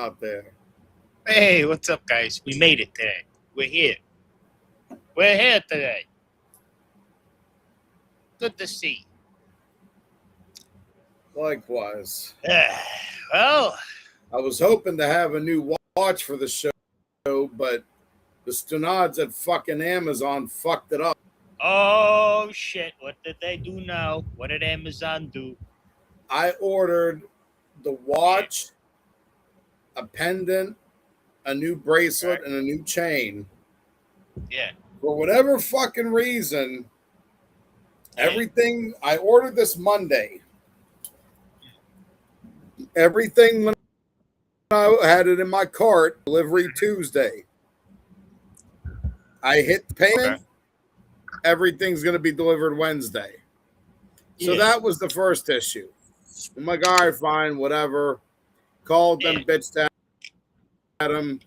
out there. Hey, what's up, guys? We made it today. We're here. We're here today. Good to see. Likewise. Well, I was hoping to have a new watch for the show, but the stunads at fucking Amazon fucked it up. oh shit! What did they do now? What did Amazon do? I ordered the watch, a pendant, a new bracelet, and a new chain. Yeah. For whatever fucking reason, everything I ordered this Monday. Everything when I had it in my cart, delivery Tuesday. I hit the payment. Okay. Everything's going to be delivered Wednesday. So that was the first issue. I'm like, all right, fine, whatever. Called them, bitched at them.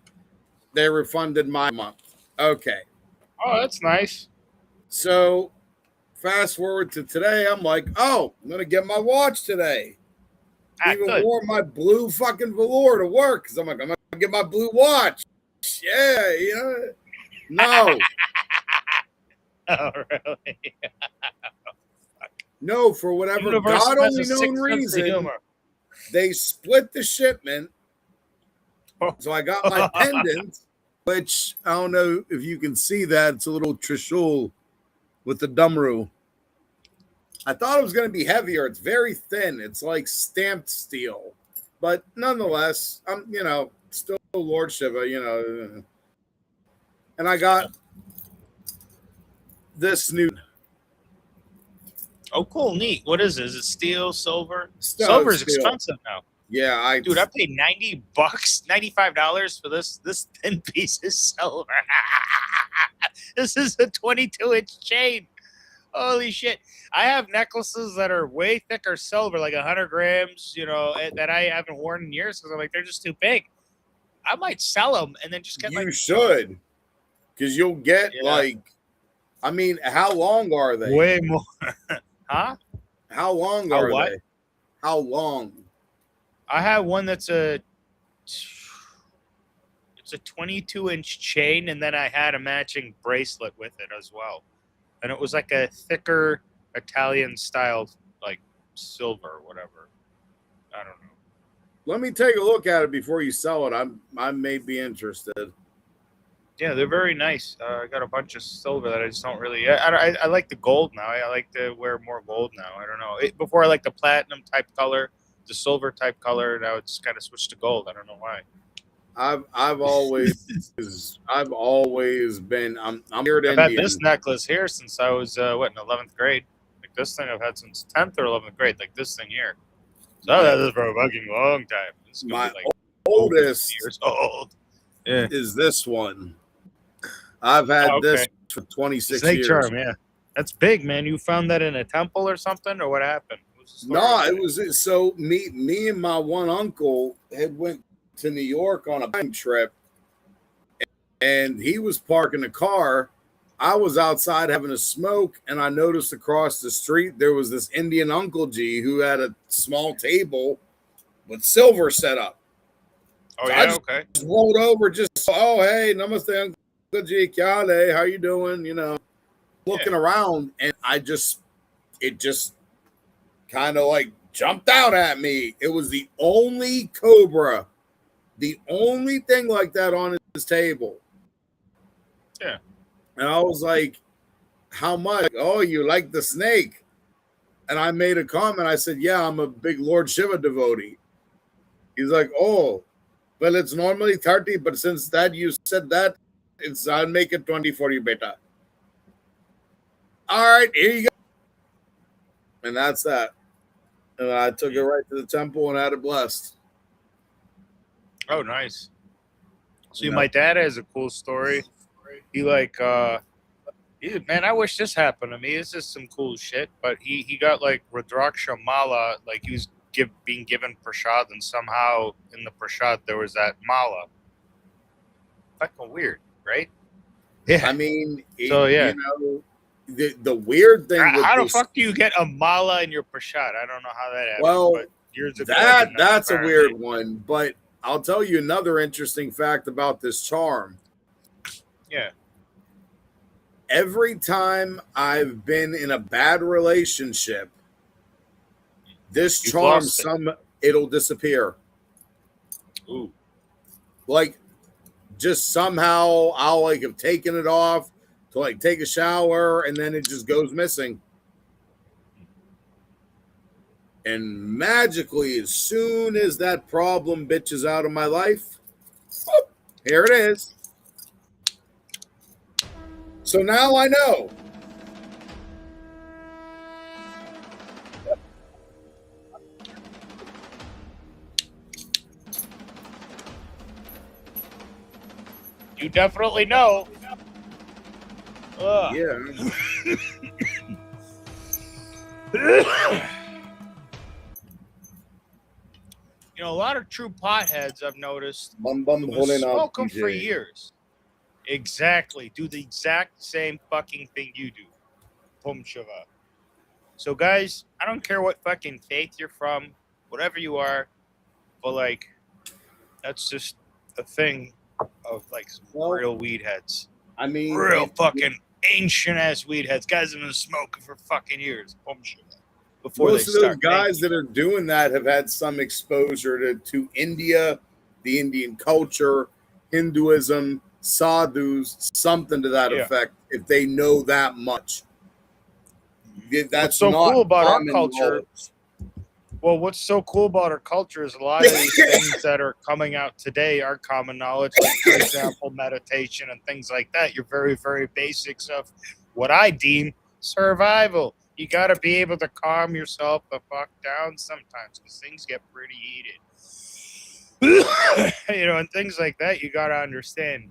They refunded my month. Okay. Oh, that's nice. So fast forward to today, I'm like, oh, I'm going to get my watch today. Even wore my blue fucking velour to work because I'm like, I'm going to get my blue watch. Yeah. No. Oh, really? No, for whatever God only known reason, they split the shipment. So I got my pendant, which I don't know if you can see that. It's a little trishul with the dumru. I thought it was going to be heavier. It's very thin. It's like stamped steel. But nonetheless, I'm, still Lord Shiva, And I got this new. Oh, cool, neat. What is it? Is it steel, silver? Silver is expensive now. Yeah, dude, I paid $90, $95 for this thin piece of silver. This is a 22-inch chain. Holy shit! I have necklaces that are way thicker silver, like 100 grams, that I haven't worn in years because I'm like they're just too big. I might sell them and then just get. You should, because you'll get how long are they? Way more. Huh? How long are they? How long? I have one that's it's a 22-inch chain, and then I had a matching bracelet with it as well. And it was like a thicker Italian style, like silver or whatever. I don't know. Let me take a look at it before you sell it. I may be interested. Yeah, they're very nice. I got a bunch of silver that I just don't really. I like the gold now. I like to wear more gold now. I don't know. Before I liked the platinum type color, the silver type color. Now it's kind of switched to gold. I don't know why. I've always been. I'm weird I've Indian. had this necklace here since I was in 11th grade. Like this thing I've had since 10th or 11th grade. Like this thing here. So I've had this for a fucking long time. It's my be like oldest years old. Is this one. I've had this for 26 Snake years. charm, yeah. That's big, man. You found that in a temple or something, or what happened? No, it was so me and my one uncle had went to New York on a bike trip, and he was parking the car. I was outside having a smoke, and I noticed across the street there was this Indian Uncle G who had a small table with silver set up. Oh, so yeah, I just rolled over, oh, hey, namaste, Uncle G, kyale, how you doing? Looking around, and it just kind of like jumped out at me. It was the only Cobra, the only thing like that on his table. Yeah. And I was like, how much? Oh, you like the snake? And I made a comment. I said, yeah, I'm a big Lord Shiva devotee. He's like, oh, well, it's normally 30, but since that you said that, I'll make it 20 for you, beta. All right, here you go. And that's that. And I took it right to the temple and had it blessed. Oh, nice. See, my dad has a cool story. He man, I wish this happened to me. This is some cool shit. But he got like Rudraksha Mala, like he was being given prasad, and somehow in the prasad there was that mala. Fucking weird, right? Yeah. I mean, the weird thing. How the fuck do you get a mala in your prasad? I don't know how that happens. Well, but years ago, that's a weird one. But I'll tell you another interesting fact about this charm. Yeah. Every time I've been in a bad relationship, this charm, it'll disappear. Ooh. Like, just somehow I'll like have taken it off to like take a shower and then it just goes missing. And magically, as soon as that problem bitches out of my life, whoop, here it is. So now I know. You definitely know. Yeah. You know, a lot of true potheads I've noticed Holding smoke them for years. Exactly. Do the exact same fucking thing you do. Boom shava. So guys, I don't care what fucking faith you're from, whatever you are, but like, that's just a thing of like some real weed heads. I mean, real fucking ancient ass weed heads. Guys have been smoking for fucking years. Boom shava. Most of those guys that are doing that have had some exposure to India, the Indian culture, Hinduism, sadhus, something to that effect, if they know that much. That's what's so cool about our culture. Well, what's so cool about our culture is a lot of these things that are coming out today are common knowledge, like, for example, meditation and things like that. Your very, very basics of what I deem survival. You got to be able to calm yourself the fuck down sometimes because things get pretty heated. You know, and things like that, you got to understand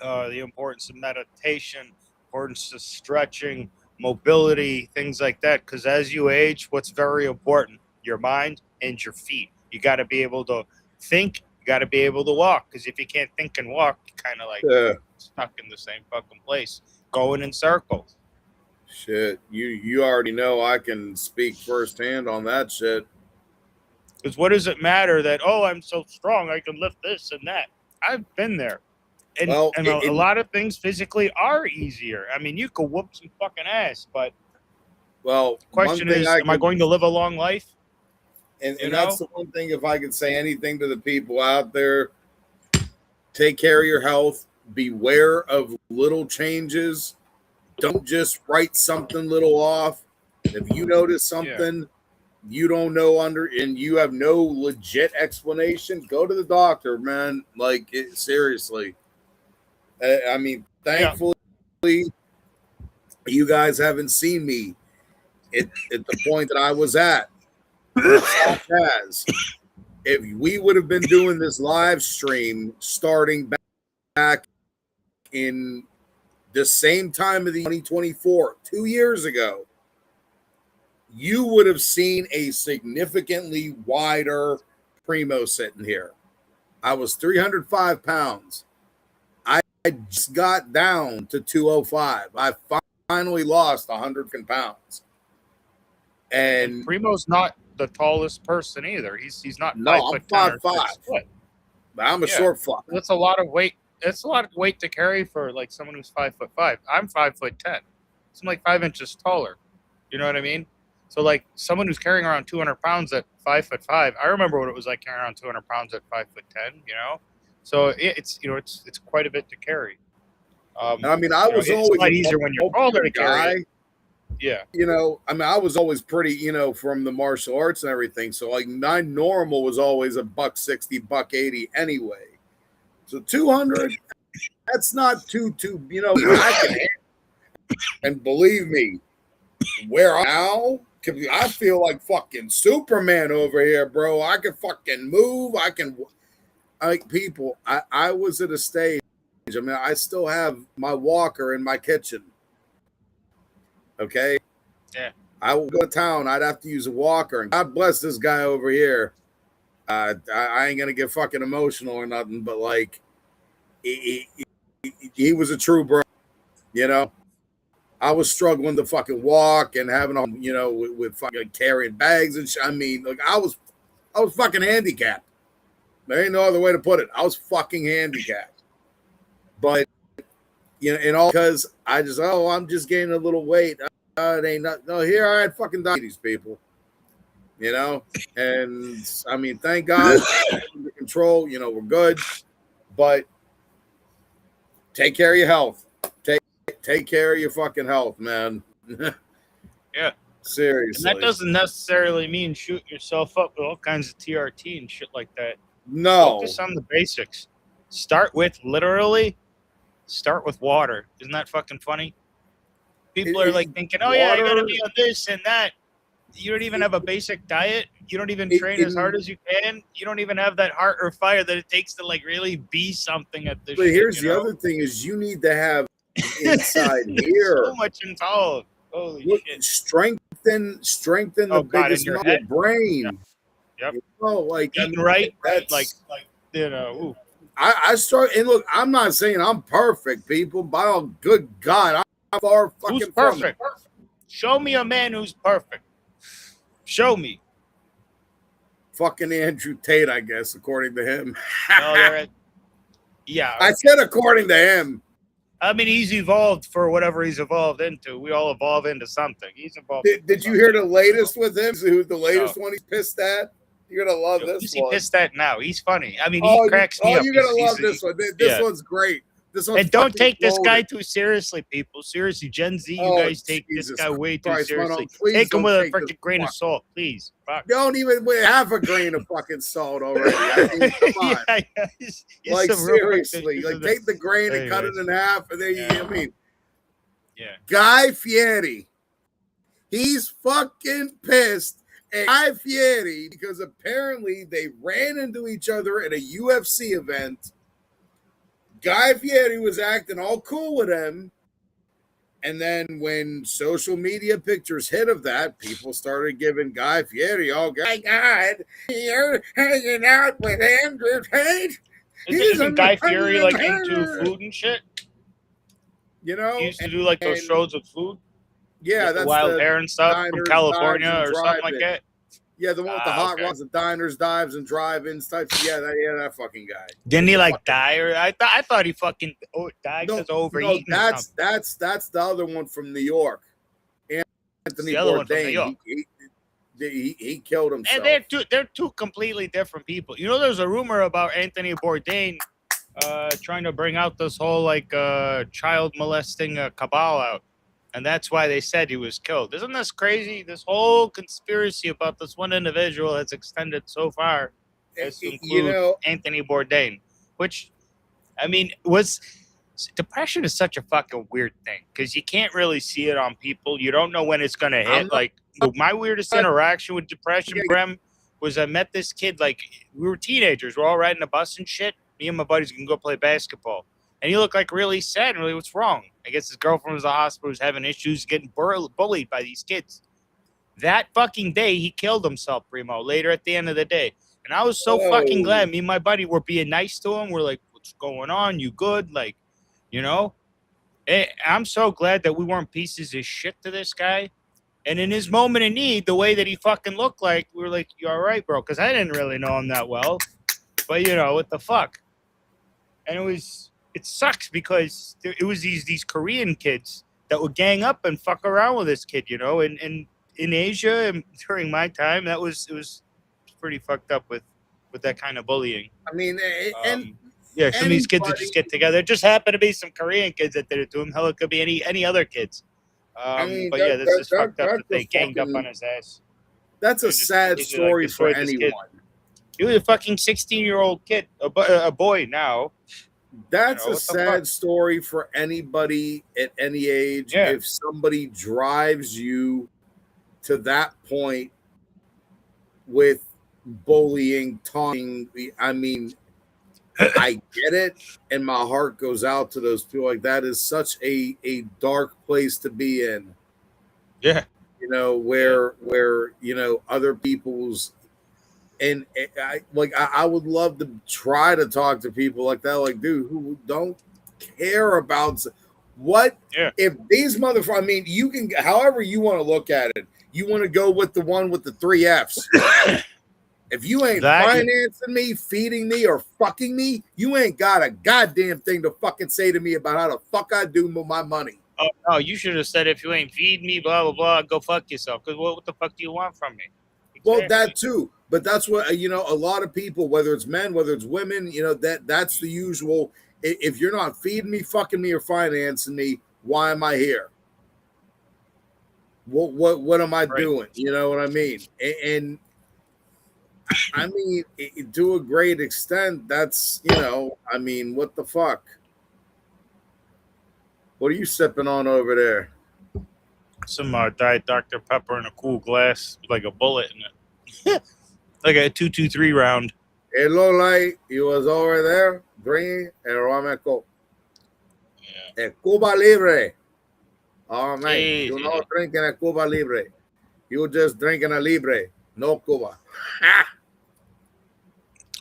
the importance of meditation, importance of stretching, mobility, things like that. Because as you age, what's very important? Your mind and your feet. You got to be able to think. You got to be able to walk. Because if you can't think and walk, you're kind of like stuck in the same fucking place, going in circles. Shit, you already know I can speak firsthand on that shit. Because what does it matter that, oh, I'm so strong, I can lift this and that? I've been there. And, a lot of things physically are easier. I mean, you could whoop some fucking ass, but the question is, am I going to live a long life? And that's the one thing, if I could say anything to the people out there, take care of your health, beware of little changes. Don't just write something little off. If you notice something you don't know and you have no legit explanation, go to the doctor, man. Like, seriously. I mean, thankfully, you guys haven't seen me at the point that I was at. If we would have been doing this live stream starting back in the same time of the 2024, 2 years ago, you would have seen a significantly wider Primo sitting here. I was 305 pounds. I just got down to 205. I finally lost 100 pounds. And Primo's not the tallest person either. He's not 5'10" or 6 foot. But I'm a short fuck. That's a lot of weight. It's a lot of weight to carry for like someone who's 5'5". I'm 5'10". So I'm like 5 inches taller. You know what I mean? So like someone who's carrying around 200 pounds at 5'5". I remember what it was like carrying around 200 pounds at 5'10". You know, so it's quite a bit to carry. I mean, I was always a lot easier when you're older to carry. Yeah. You know, I mean, I was always pretty, from the martial arts and everything. So like my normal was always $160, $180 anyway. So 200, that's not too, I can handle. And believe me, where I'm now, I feel like fucking Superman over here, bro. I can fucking move. People, I was at a stage. I mean, I still have my walker in my kitchen. Okay. Yeah. I will go to town. I'd have to use a walker. And God bless this guy over here. I ain't going to get fucking emotional or nothing, but like, he was a true bro. I was struggling to fucking walk and having, with fucking carrying bags and shit. I mean, like I was fucking handicapped. There ain't no other way to put it. I was fucking handicapped. But, you know, and all because I'm just gaining a little weight. It ain't not. No, here I had fucking diabetes, people. You know? And, I mean, thank God, under control, you know, we're good. But take care of your health. Take care of your fucking health, man. Yeah. Seriously. And that doesn't necessarily mean shooting yourself up with all kinds of TRT and shit like that. No. Focus on the basics. Start with water. Isn't that fucking funny? People are like thinking, oh, yeah, I gotta be on this and that. You don't even have a basic diet. You don't even train as hard as you can. You don't even have that heart or fire that it takes to like really be something at this. But here's the other thing: is you need to have inside here so much involved. Holy shit! Strengthen the biggest muscle, your brain. Yep. You know, like eating right. Like you know. Ooh. I start and look. I'm not saying I'm perfect, people. But oh, good God, I'm far fucking who's perfect. Show me a man who's perfect. Show me. Fucking Andrew Tate, I guess, according to him. Yeah. I said according to him. I mean, he's evolved for whatever he's evolved into. We all evolve into something. He's evolved. Did you hear the latest with him? Who's the latest one he's pissed at? You're going to love this who's one. He pissed at now? He's funny. I mean, he cracks me up. You're going to love this one. This one's great. And don't take this guy too seriously, people. Seriously, Gen Z, you guys take this guy way too seriously. Take him with a freaking grain of salt, please. Fuck. Don't even with half a grain of fucking salt already. I mean, come on. He's like seriously, like take the grain and cut it in half, and then you know what I mean. Yeah. Guy Fieri, he's fucking pissed at Guy Fieri because apparently they ran into each other at a UFC event. Guy Fieri was acting all cool with him. And then when social media pictures hit of that, people started giving Guy Fieri, oh, my God, you're hanging out with Andrew Tate? Isn't Guy Fieri like into food and shit? You know? He used to do like those shows with food? Yeah, that's wild hair and stuff from California or something like that. Yeah, the one with the hot rods, the diners, dives, and drive-ins types. Yeah, that fucking guy. Didn't he like die? Or I thought he fucking died because overeating. No, that's the other one from New York. Anthony Bourdain. He killed himself. And they're two completely different people. You know, there's a rumor about Anthony Bourdain trying to bring out this whole like child molesting cabal out. And that's why they said he was killed. Isn't this crazy? This whole conspiracy about this one individual has extended so far as to include Anthony Bourdain, which, I mean, depression is such a fucking weird thing because you can't really see it on people. You don't know when it's going to hit. Like, my weirdest interaction with depression, Brem, was I met this kid, like, we were teenagers. We're all riding a bus and shit. Me and my buddies can go play basketball. And he looked like really sad and really what's wrong. I guess his girlfriend was in the hospital, was having issues, getting bullied by these kids. That fucking day, he killed himself, Primo, later at the end of the day. And I was so fucking glad. Me and my buddy were being nice to him. We're like, what's going on? You good? Like, you know? I'm so glad that we weren't pieces of shit to this guy. And in his moment of need, the way that he fucking looked like, we were like, you all right, bro? Because I didn't really know him that well. But, you know, what the fuck? And it sucks because it was these Korean kids that would gang up and fuck around with this kid, you know. And in Asia and during my time, it was pretty fucked up with that kind of bullying. I mean, some of these kids would just get together. It just happened to be some Korean kids that did it to him. Hell, it could be any other kids. But this is fucked up that they ganged up on his ass. That's a sad story for anyone. He was a fucking 16-year-old kid, a boy now. That's a sad story for anybody at any age. Yeah. If somebody drives you to that point with bullying, taunting, I mean, I get it, and my heart goes out to those people. Like, that is such a dark place to be in. Yeah. You know, where you know, other people's, and I would love to try to talk to people like that, like, dude, who don't care about what if these motherfuckers, I mean, you can, however you want to look at it, you want to go with the one with the 3 F's. If you ain't financing me, feeding me, or fucking me, you ain't got a goddamn thing to fucking say to me about how the fuck I do with my money. Oh, no, you should have said, if you ain't feed me, blah, blah, blah, go fuck yourself. Because what the fuck do you want from me? Exactly. Well, that too. But that's what, you know, a lot of people, whether it's men, whether it's women, you know, that's the usual. If you're not feeding me, fucking me, or financing me, why am I here? What am I doing? You know what I mean? And I mean, to a great extent, that's, you know, I mean, what the fuck? What are you sipping on over there? Some Diet Dr. Pepper in a cool glass, like a bullet in it. Like a 223 round. It looked like he was over there drinking a rum and coke. Yeah. A Cuba Libre. Oh, man. Hey, You're not drinking a Cuba Libre. You're just drinking a Libre. No Cuba.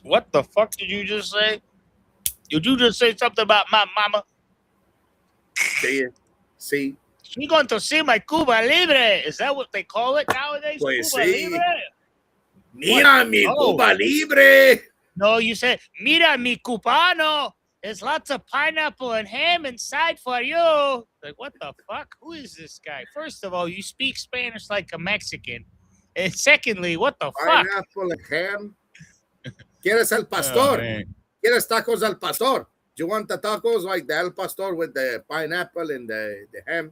What the fuck did you just say? Did you just say something about my mama? See? She going to see my Cuba Libre. Is that what they call it nowadays? Pues Cuba Libre? Mira mi Cuba Libre. No, you said, mira mi cubano. There's lots of pineapple and ham inside for you. Like, what the fuck? Who is this guy? First of all, you speak Spanish like a Mexican. And secondly, what the fuck? Pineapple and ham? ¿Quieres el pastor? ¿Quieres tacos al pastor? Do you want the tacos like the El Pastor with the pineapple and the ham?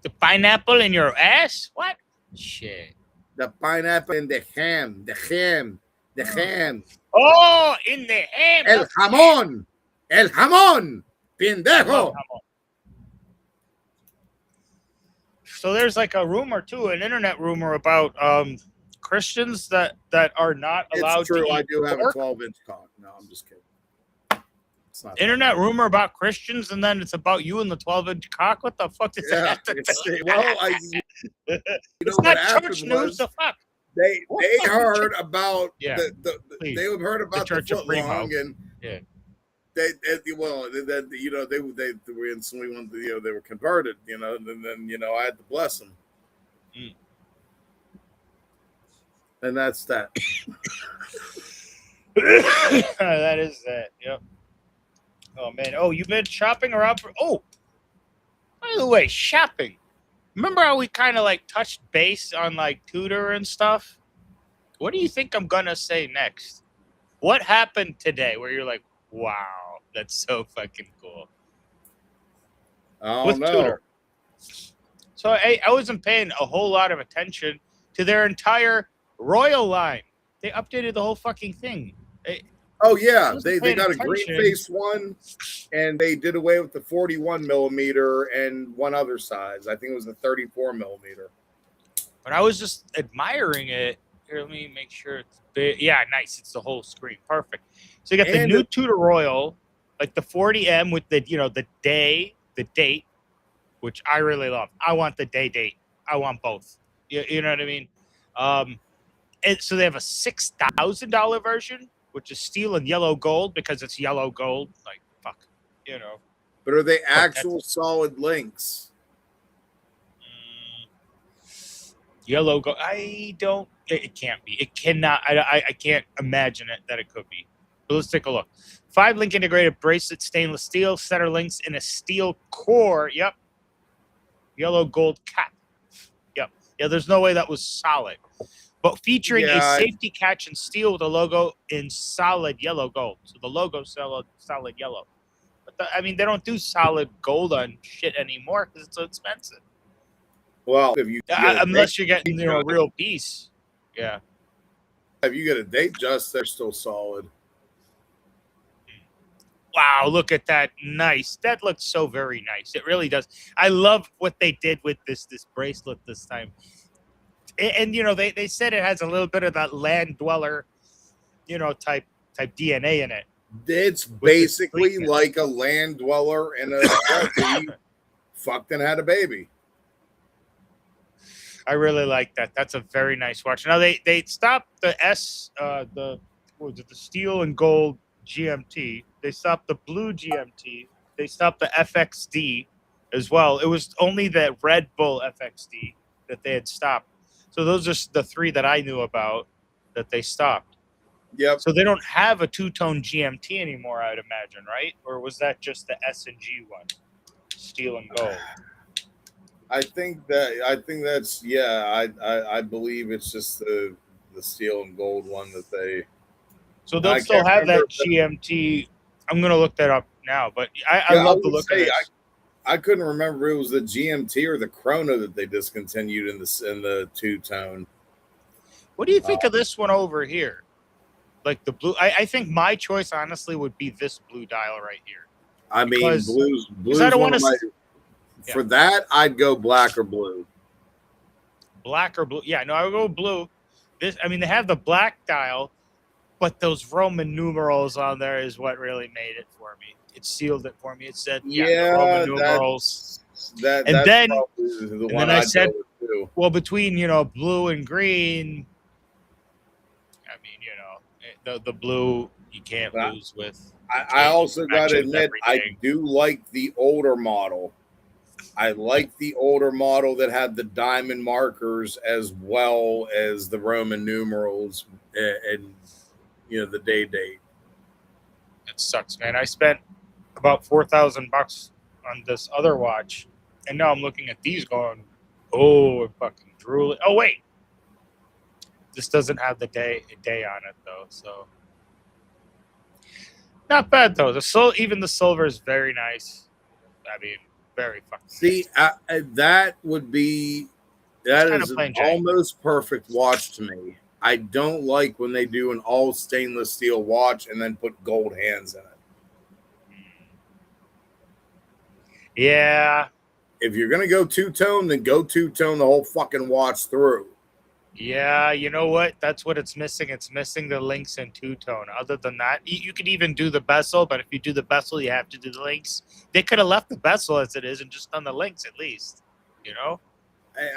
The pineapple in your ass? What? Shit. The pineapple and the ham. The ham. Oh, in the ham. El jamón. El jamón. Pendejo. So there's like a rumor too, an internet rumor about Christians that are not allowed. It's true. To I do have pork. a 12-inch cock. No, I'm just kidding. Internet rumor about Christians, and then it's about you and the 12-inch cock. What the fuck does that have to do? Well, it's not church news. The fuck. They heard about they have heard about the church of Primo, and they were instantly when they were converted, you know, and then I had to bless them. And that's that. That is that. Yep. Oh man. Oh, you've been shopping around for. Oh, by the way, shopping. Remember how we kind of like touched base on like Tudor and stuff? What do you think I'm gonna say next? What happened today where you're like, wow, that's so fucking cool? Oh no. Tudor. So I wasn't paying a whole lot of attention to their entire Royal line. They updated the whole fucking thing. Oh yeah, they got a green face one, and they did away with the 41 millimeter and one other size. I think it was the 34 millimeter. But I was just admiring it. Here, let me make sure it's big. Yeah, nice. It's the whole screen. Perfect. So you got the new Tudor Royal, like the 40M with the the date, which I really love. I want the date. I want both. You know what I mean? And so they have a $6,000 version, which is steel and yellow gold because it's yellow gold. Like, fuck, But are they actual solid links? Yellow gold. It can't be. It cannot. I can't imagine it that it could be. But let's take a look. 5-link integrated bracelet, stainless steel, center links in a steel core. Yep. Yellow gold cap. Yep. Yeah, there's no way that was solid. But featuring a safety catch in steel with a logo in solid yellow gold. So the logo's solid yellow. But they don't do solid gold on shit anymore because it's so expensive. Well, if you unless you're getting a real piece. Yeah. If you get a date just, they're still solid. Wow, look at that. Nice. That looks so very nice. It really does. I love what they did with this bracelet this time. And they said it has a little bit of that land dweller, type DNA in it. It's basically like a land dweller and a fucked and had a baby. I really like that. That's a very nice watch. Now they stopped the the steel and gold GMT. They stopped the blue GMT. They stopped the FXD as well. It was only the Red Bull FXD that they had stopped. So those are the three that I knew about. that they stopped. Yep. So they don't have a two-tone GMT anymore, I'd imagine, right? Or was that just the S&G one, steel and gold? I think that's I believe it's just the steel and gold one that they. So they'll still have that GMT. I'm gonna look that up now, but I love the look of this. I couldn't remember if it was the GMT or the Chrono that they discontinued in the two-tone. What do you think of this one over here? Like the blue. I think my choice, honestly, would be this blue dial right here. I mean, blue's I don't want to. For that, I'd go black or blue. Black or blue? Yeah, no, I would go blue. This, I mean, they have the black dial, but those Roman numerals on there is what really made it for me. It sealed it for me. It said, the Roman numerals. And then I said, well, between blue and green. I mean, the blue you can't lose with. I also got to admit, I do like the older model. I like the older model that had the diamond markers as well as the Roman numerals and the day date. It sucks, man. I spent about $4,000 on this other watch, and now I'm looking at these going, oh, fucking drooling. Oh wait, this doesn't have the day on it though, so not bad though. Even the silver is very nice. I mean, very fucking. See, nice. That is an almost perfect watch to me. I don't like when they do an all stainless steel watch and then put gold hands in it. Yeah. If you're gonna go two-tone, then go two-tone the whole fucking watch through. Yeah, you know what? That's what it's missing. It's missing the links in two-tone. Other than that, you could even do the bezel, but if you do the bezel, you have to do the links. They could have left the bezel as it is and just done the links at least.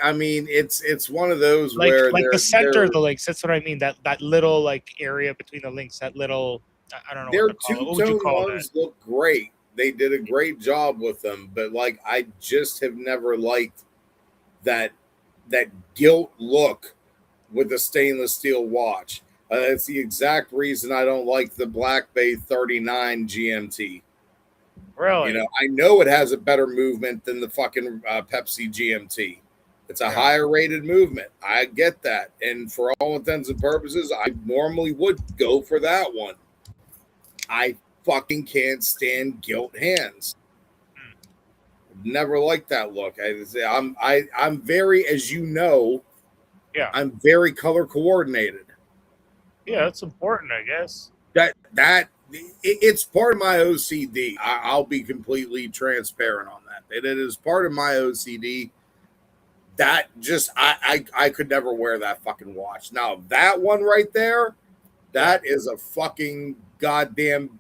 I mean, it's one of those where the center of the links. That's what I mean. That little area between the links. That little, I don't know. Their two-tone ones look great. They did a great job with them, but I just have never liked that gilt look with a stainless steel watch. That's the exact reason I don't like the Black Bay 39 GMT. Really? I know it has a better movement than the fucking Pepsi GMT. It's a higher rated movement. I get that. And for all intents and purposes, I normally would go for that one. I fucking can't stand gilt hands. Never liked that look. I'm very, as you know, I'm very color coordinated. Yeah, that's important, I guess. It's part of my OCD. I'll be completely transparent on that. It is part of my OCD. That just I could never wear that fucking watch. Now that one right there, that is a fucking goddamn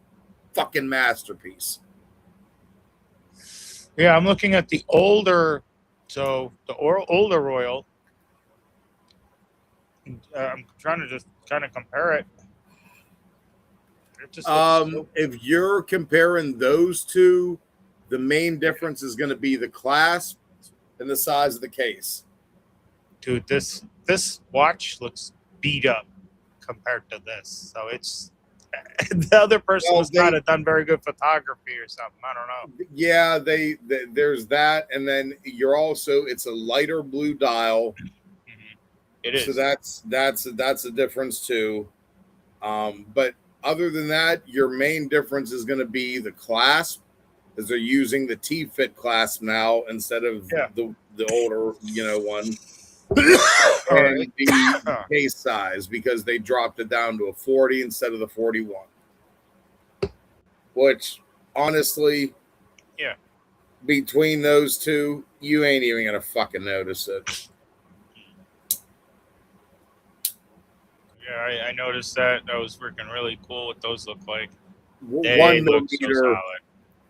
fucking masterpiece. Yeah, I'm looking at the older, older Royal. I'm trying to just kind of compare it. If you're comparing those two, the main difference is going to be the clasp and the size of the case. Dude, this watch looks beat up compared to this. So it's the other person was not have done very good photography or something. I don't know. Yeah, there's that, and then it's a lighter blue dial. It is. So that's a difference too. But other than that, your main difference is going to be the clasp, as they're using the T-fit clasp now instead of the older one. And the case size, because they dropped it down to a 40 instead of the 41. Which, honestly, between those two, you ain't even gonna fucking notice it. Yeah, I noticed that. That was freaking really cool what those look like. 1 millimeter.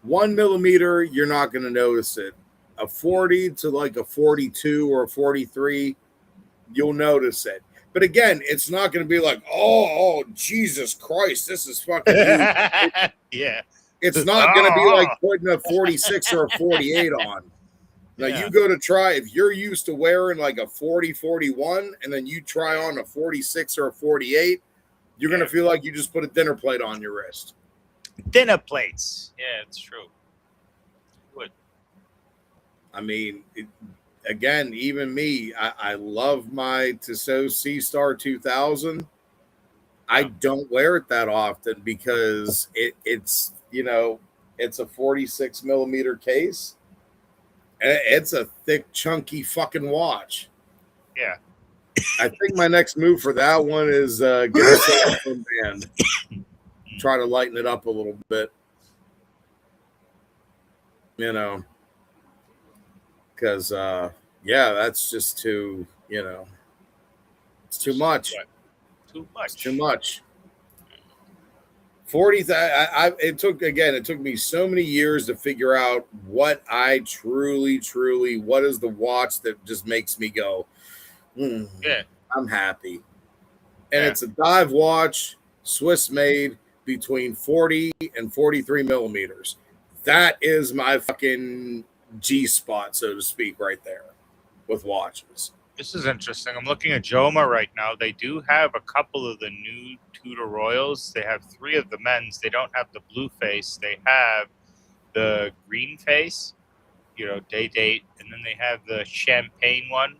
1 millimeter, you're not gonna notice it. A 40 to like a 42 or a 43, you'll notice it. But again, it's not going to be like, oh, Jesus Christ, this is fucking huge. Yeah. It's not going to be like putting a 46 or a 48 on. Now you go to try, if you're used to wearing like a 40, 41, and then you try on a 46 or a 48, you're going to feel like you just put a dinner plate on your wrist. Dinner plates. Yeah, it's true. Would. I mean, again, even me, I love my Tissot C-Star 2000. I don't wear it that often because it's, you know, it's a 46 millimeter case. It's a thick, chunky fucking watch. Yeah. I think my next move for that one is get a silicone band. Try to lighten it up a little bit. You know. Because, yeah, that's just too, you know. It's too much. Too much. It's too much. 40. It took me so many years to figure out what I truly, what is the watch that just makes me go, I'm happy. And it's a dive watch, Swiss made, between 40 and 43 millimeters. That is my fucking G spot, so to speak, right there with watches. This is interesting. I'm looking at Joma right now. They do have a couple of the new Tudor Royals. They have 3 of the men's. They don't have the blue face. They have the green face, you know, day date, and then they have the champagne one,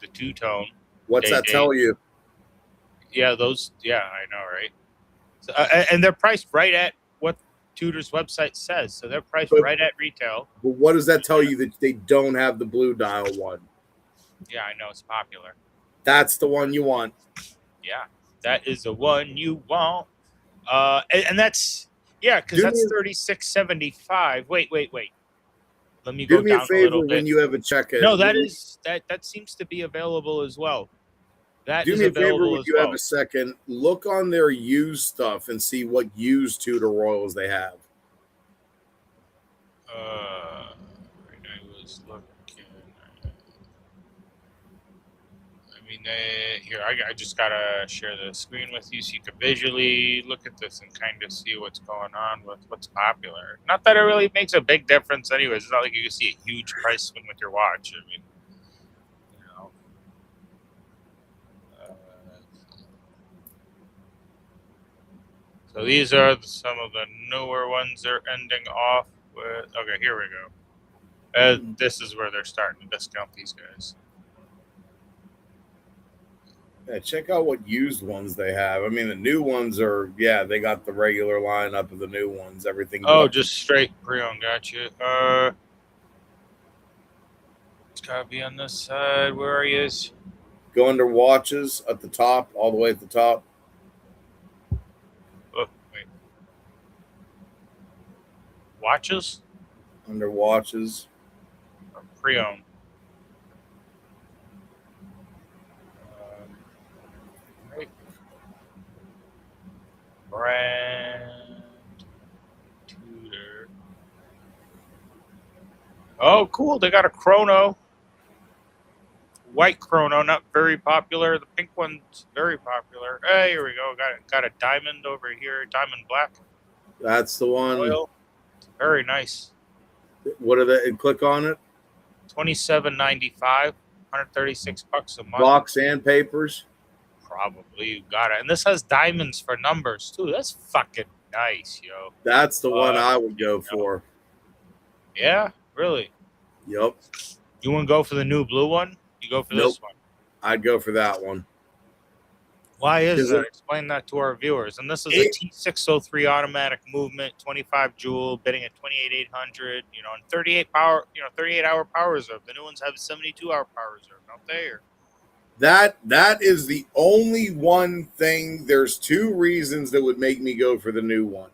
the two-tone. What's that tell you? Yeah, those. Yeah, I know, right? So, and they're priced right at what Tudor's website says. So they're priced right at retail. But what does that tell you that they don't have the blue dial one? Yeah, I know it's popular. That's the one you want. Yeah, that is the one you want. And that's because that's $36.75. Wait. Let me go down a little bit. When you have a check-in. No, that seems to be available as well. Do me a favor when you have a second. Look on their used stuff and see what used Tudor Royals they have. I was looking. I mean, here I just gotta share the screen with you so you can visually look at this and kind of see what's going on with what's popular. Not that it really makes a big difference, anyways. It's not like you can see a huge price swing with your watch. I mean, you know. So these are some of the newer ones they're ending off with. Okay, here we go. This is where they're starting to discount these guys. Yeah, check out what used ones they have. I mean, the new ones are, they got the regular lineup of the new ones. Everything. Oh, just straight pre-owned. Gotcha. It's gotta be on this side. Where are you? Go under watches at the top, all the way at the top. Oh, wait. Watches? Under watches. Or pre-owned. Brand Tudor. Oh, cool. They got a chrono. White chrono, not very popular. The pink one's very popular. Hey, here we go. Got a diamond over here. Diamond black. That's the one. Oil. Very nice. What are they? Click on it. $27.95. $136 a month. Box and papers. Probably you got it. And this has diamonds for numbers too. That's fucking nice, yo. That's the one I would go for. Yeah, really. Yep. You want to go for the new blue one? You go for this one. I'd go for that one. Why is that? Explain that to our viewers. And this is a T603 automatic movement, 25 joule, bidding at 28,800. You know, and 38-hour power reserve. The new ones have a 72-hour power reserve, don't they? Or That is the only one thing. There's 2 reasons that would make me go for the new one.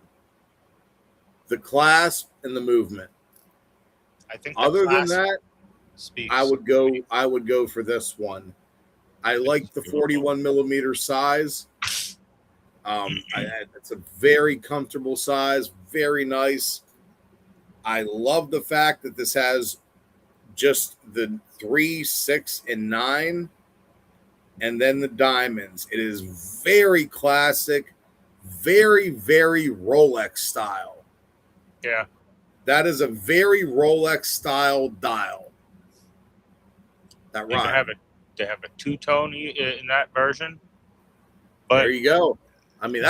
The clasp and the movement. I think other than that, speaks. I would go for this one. I like the 41 millimeter size. It's a very comfortable size, very nice. I love the fact that this has just the 3, 6, and 9. And then the diamonds. It is very classic, very, very Rolex style. Yeah. That is a very Rolex style dial. That They ride. have a two-tone in that version. But there you go. I mean,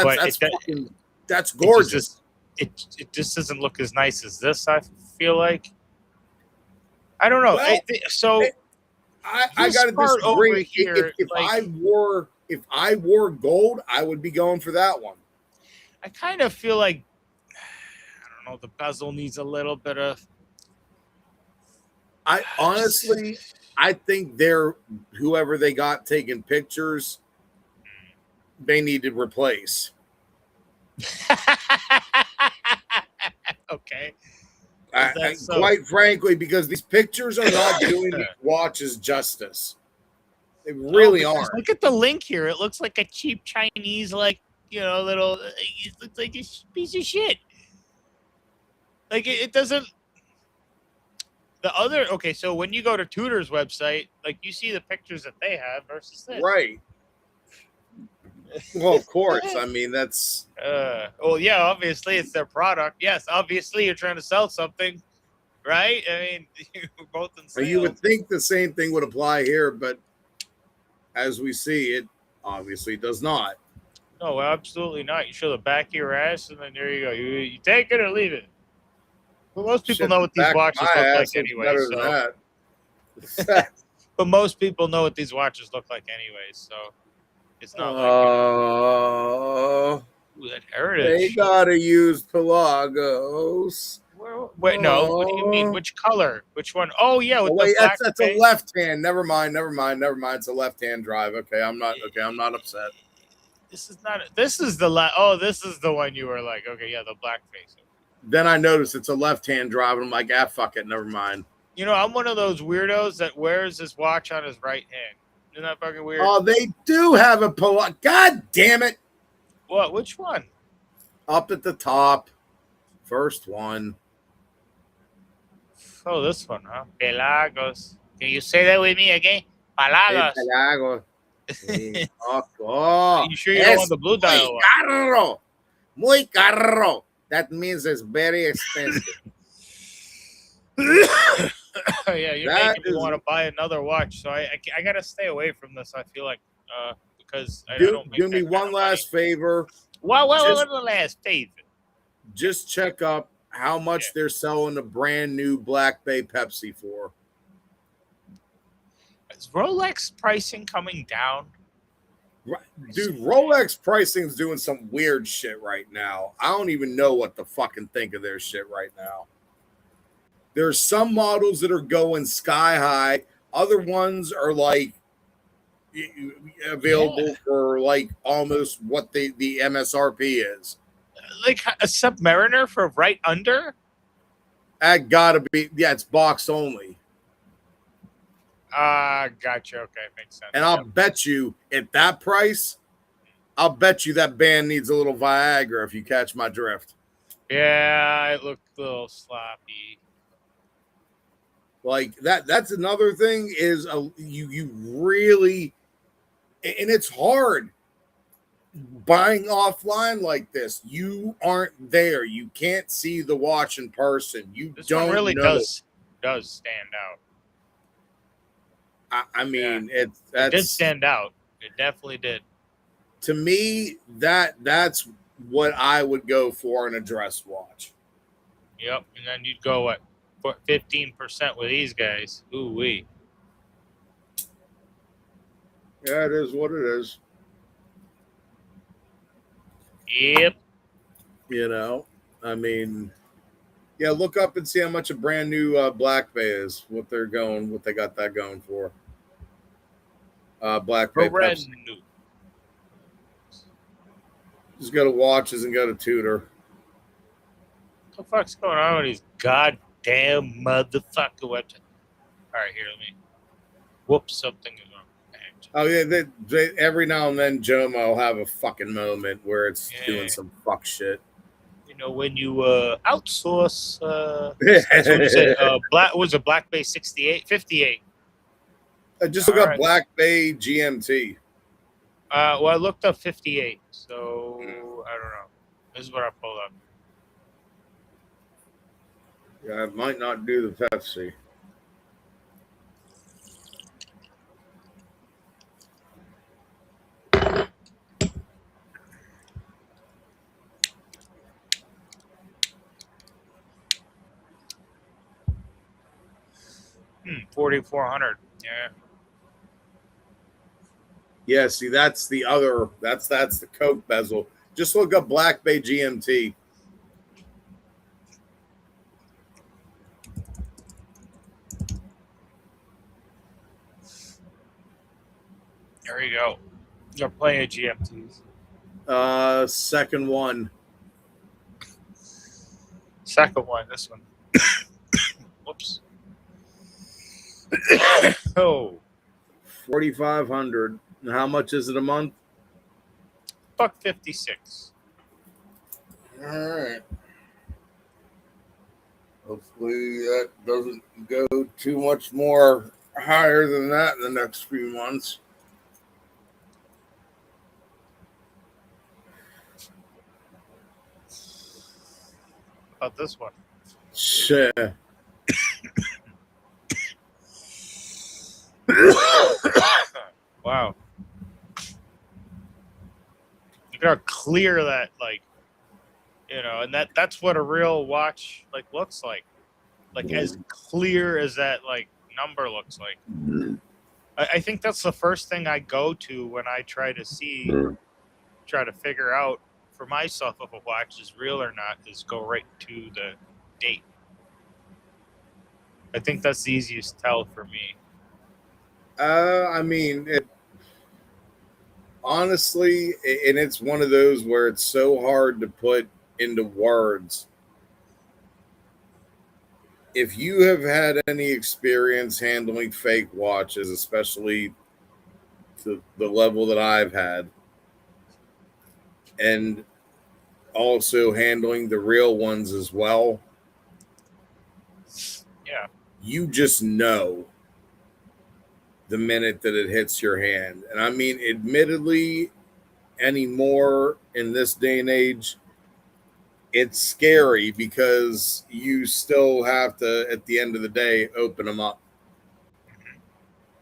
that's gorgeous. It just doesn't look as nice as this. I feel like. I don't know. Well, I gotta over disagree. here, If I wore gold, I would be going for that one. I kind of feel like I don't know. The bezel needs a little bit of. I think whoever they got taking pictures, they need to replace. Okay. Quite frankly, because these pictures are not doing these watches justice. They really aren't. Look at the link here. It looks like a cheap Chinese, little. It looks like a piece of shit. Like it doesn't. So when you go to Tudor's website, like you see the pictures that they have versus this. Right. Well, of course. I mean, that's. Yeah, obviously it's their product. Yes, obviously you're trying to sell something, right? I mean, you're both in sales. You would think the same thing would apply here, but as we see, it obviously does not. No, absolutely not. You show the back of your ass, and then there you go. You take it or leave it. But most people know what these watches look like anyway. So. But most people know what these watches look like anyway. So it's not like that heritage. They gotta use Pelagos. Wait, no. What do you mean? Which color? Which one? Oh yeah, with the black. That's a left hand. Never mind. It's a left hand drive. Okay, I'm not upset. This is not. This is the this is the one you were like, okay, yeah, the black face. Then I noticed it's a left hand drive, and I'm like, fuck it, never mind. I'm one of those weirdos that wears his watch on his right hand. Isn't that fucking weird? Oh, they do have a God damn it! What? Which one? Up at the top, first one. Oh, this one, huh? Pelagos. Can you say that with me again? Pelagos. Pelagos. You sure you don't want the blue dial? Muy caro. That means it's very expensive. Yeah, you're making me want to buy another watch, so I gotta stay away from this. I feel like because I don't make do me one last favor. What the last favor? Just check up how much they're selling the brand new Black Bay Pepsi for. Is Rolex pricing coming down? Dude, Rolex pricing's doing some weird shit right now. I don't even know what to fucking think of their shit right now. There's some models that are going sky high. Other ones are like available for like almost what the MSRP is. Like a Submariner for right under? That gotta be, it's box only. Gotcha. Okay, makes sense. And I'll bet you at that price, I'll bet you that band needs a little Viagra if you catch my drift. Yeah, it looked a little sloppy. Like that's another thing is you really, and it's hard buying offline like this. You aren't there. You can't see the watch in person. This one really does stand out. I mean, it did stand out. It definitely did. To me, that's what I would go for in a dress watch. Yep, and then you'd go what 15% with these guys. Ooh wee. Yeah, it is what it is. Yep. I mean, yeah, look up and see how much a brand new Black Bay is. What they got that going for. Black Bay Pepsi. Just go to watches and go to Tudor. What the fuck's going on with these goddamn motherfucker websites? All right, here, let me whoop something. Oh yeah, they every now and then Jomo will have a fucking moment where it's doing some fuck shit. When you outsource. That's what you said. Black Bay 58? I just look up Black Bay GMT. Well, I looked up 58, so I don't know. This is what I pulled up. Yeah, I might not do the Pepsi. $4,400. Yeah. Yeah, see, that's the other. That's the Coke bezel. Just look up Black Bay GMT. There you go. You're playing GMTs. Second one. Second one, this one. Whoops. Oh. 4,500. And how much is it a month? $1.56. All right. Hopefully that doesn't go too much more higher than that in the next few months. How about this one? Shit. Wow. You gotta clear that, like, and that's what a real watch looks like as clear as that number looks like. I think that's the first thing I go to when I try to figure out for myself if a watch is real or not, is go right to the date. I think that's the easiest tell for me. I mean, honestly, and it's one of those where it's so hard to put into words. If you have had any experience handling fake watches, especially to the level that I've had, and also handling the real ones as well, Yeah. You just know the minute that it hits your hand. And I mean, admittedly, anymore in this day and age, it's scary because you still have to, at the end of the day, open them up.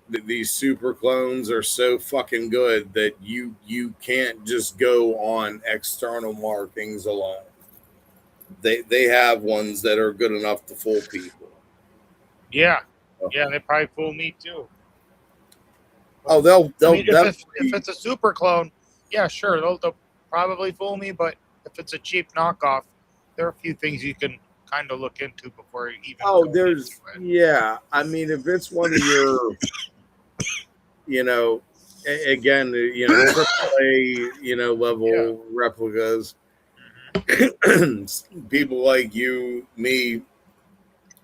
These super clones are so fucking good that you can't just go on external markings alone. They have ones that are good enough to fool people. Yeah, they probably fool me too. Oh, they'll if it's a super clone, yeah, sure, they'll probably fool me. But if it's a cheap knockoff, there are a few things you can kind of look into before you even. Oh, there's I mean, if it's one of your, again, AAA, level replicas, people like you, me,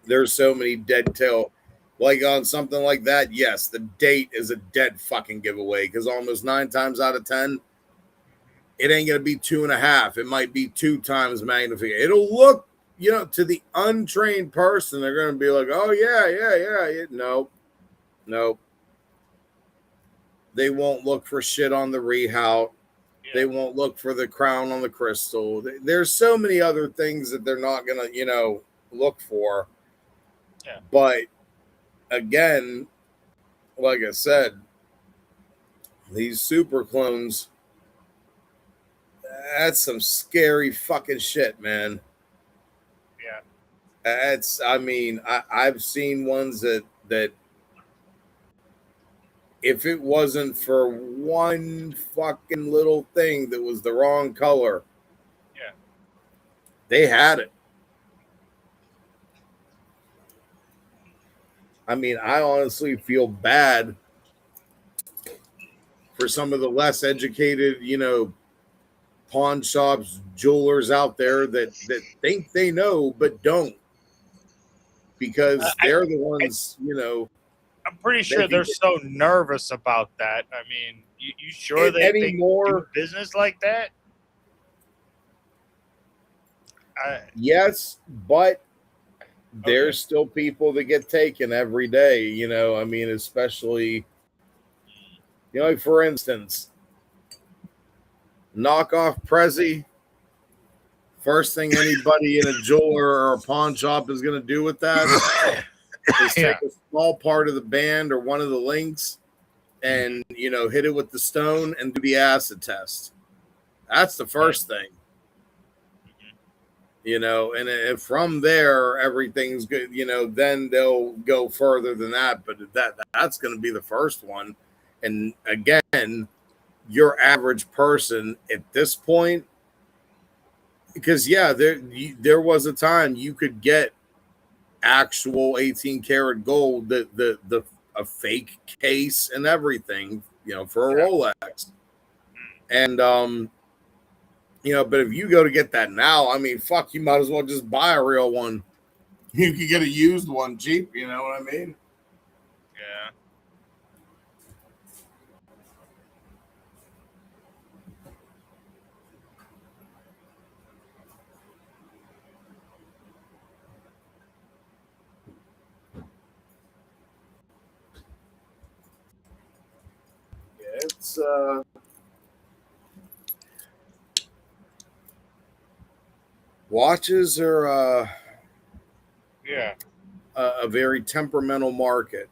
there's so many dead tail. Like on something like that, yes, the date is a dead fucking giveaway because almost 9 times out of 10, it ain't gonna be 2.5. It might be 2 times magnification. It'll look, to the untrained person, they're gonna be like, oh yeah. Nope. They won't look for shit on the rehout. Yeah. They won't look for the crown on the crystal. There's so many other things that they're not gonna, look for. Yeah. But again, like I said, these super clones, that's some scary fucking shit, man. Yeah. I've seen ones that if it wasn't for one fucking little thing that was the wrong color, yeah, they had it. I mean, I honestly feel bad for some of the less educated, pawn shops, jewelers out there that think they know but don't, because they're the ones, I'm pretty sure they're so nervous about that. I mean, you sure they do business like that? Yes, but there's still people that get taken every day, I mean, especially, like for instance, knockoff Prezi. First thing anybody in a jeweler or a pawn shop is going to do with that is take a small part of the band or one of the links and, hit it with the stone and do the acid test. That's the first thing. you know, and from there everything's good, you know. Then they'll go further than that, but that's going to be the first one. And again, your average person at this point, because yeah, there was a time you could get actual 18 karat gold, the a fake case and everything, you know, for a Rolex. And you know, but if you go to get that now, I mean, fuck, you might as well just buy a real one. You could get a used one cheap, you know what I mean? Yeah. It's watches are a very temperamental market,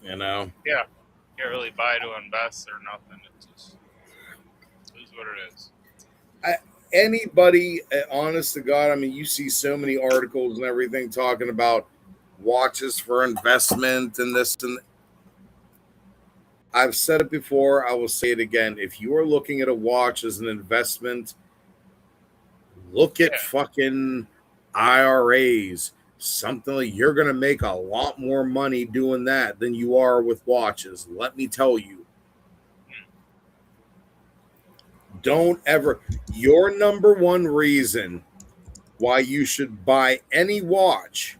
you know. Yeah, can't really buy to invest or nothing. It's just what it is. Anybody, honest to God, I mean, you see so many articles and everything talking about watches for investment and this and I've said it before, I will say it again. If you are looking at a watch as an investment, look at fucking IRAs. Something like you're going to make a lot more money doing that than you are with watches. Let me tell you. Don't ever. Your number one reason why you should buy any watch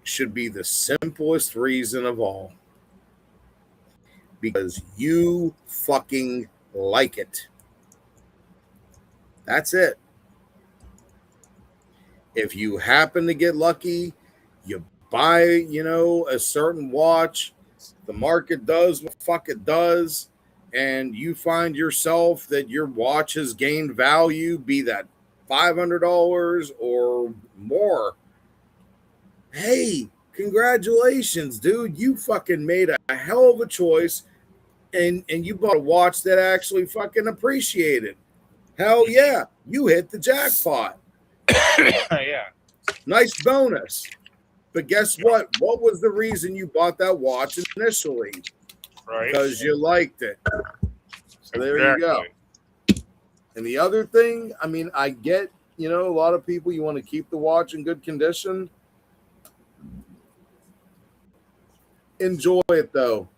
should be the simplest reason of all. Because you fucking like it. That's it. If you happen to get lucky, you buy, you know, a certain watch, the market does what fuck it does, and you find yourself that your watch has gained value, be that $500 or more. Hey, congratulations, dude. You fucking made a hell of a choice, and you bought a watch that actually fucking appreciated. Hell yeah, you hit the jackpot. Yeah. Nice bonus. But guess what? What was the reason you bought that watch initially? Right. Because you liked it. So there you go. And the other thing, I mean, I get, you know, a lot of people, you want to keep the watch in good condition. Enjoy it, though.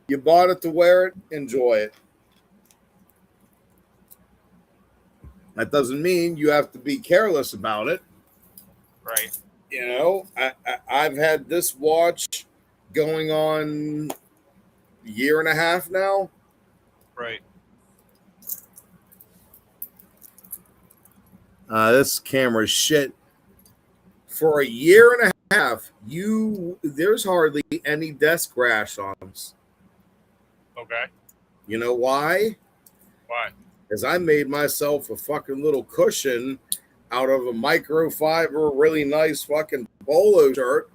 You bought it to wear it, enjoy it. That doesn't mean you have to be careless about it. Right. You know, I've had this watch going on a year and a half now. Right. This camera's shit. For a year and a half, there's hardly any desk rash on them. Okay. You know why? Why? Because I made myself a fucking little cushion out of a microfiber, really nice fucking polo shirt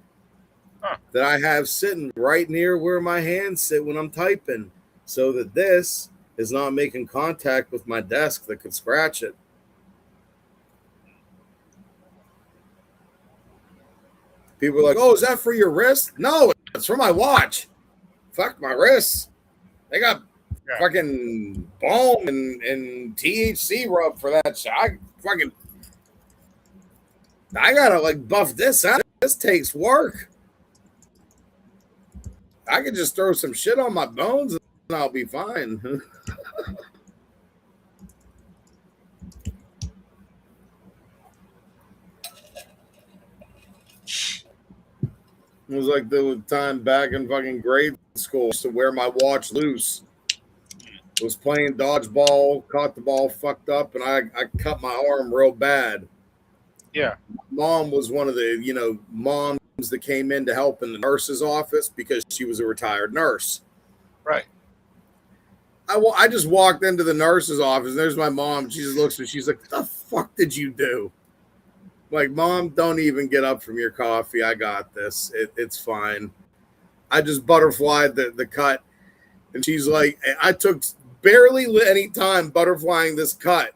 that I have sitting right near where my hands sit when I'm typing, so that this is not making contact with my desk that could scratch it. People are like, oh, is that for your wrist? No, it's for my watch. Fuck my wrists. They got fucking balm and THC rub for that shit. I gotta like buff this out. This takes work. I could just throw some shit on my bones and I'll be fine. It was like the time back in fucking grade school to wear my watch loose. Was playing dodgeball, caught the ball fucked up, and I cut my arm real bad. Yeah. Mom was one of the, you know, moms that came in to help in the nurse's office because she was a retired nurse. Right. I just walked into the nurse's office, and there's my mom. She just looks at me. She's like, what the fuck did you do? I'm like, Mom, don't even get up from your coffee. I got this. It's fine. I just butterflied the cut. And she's like, I took barely any time butterflying this cut.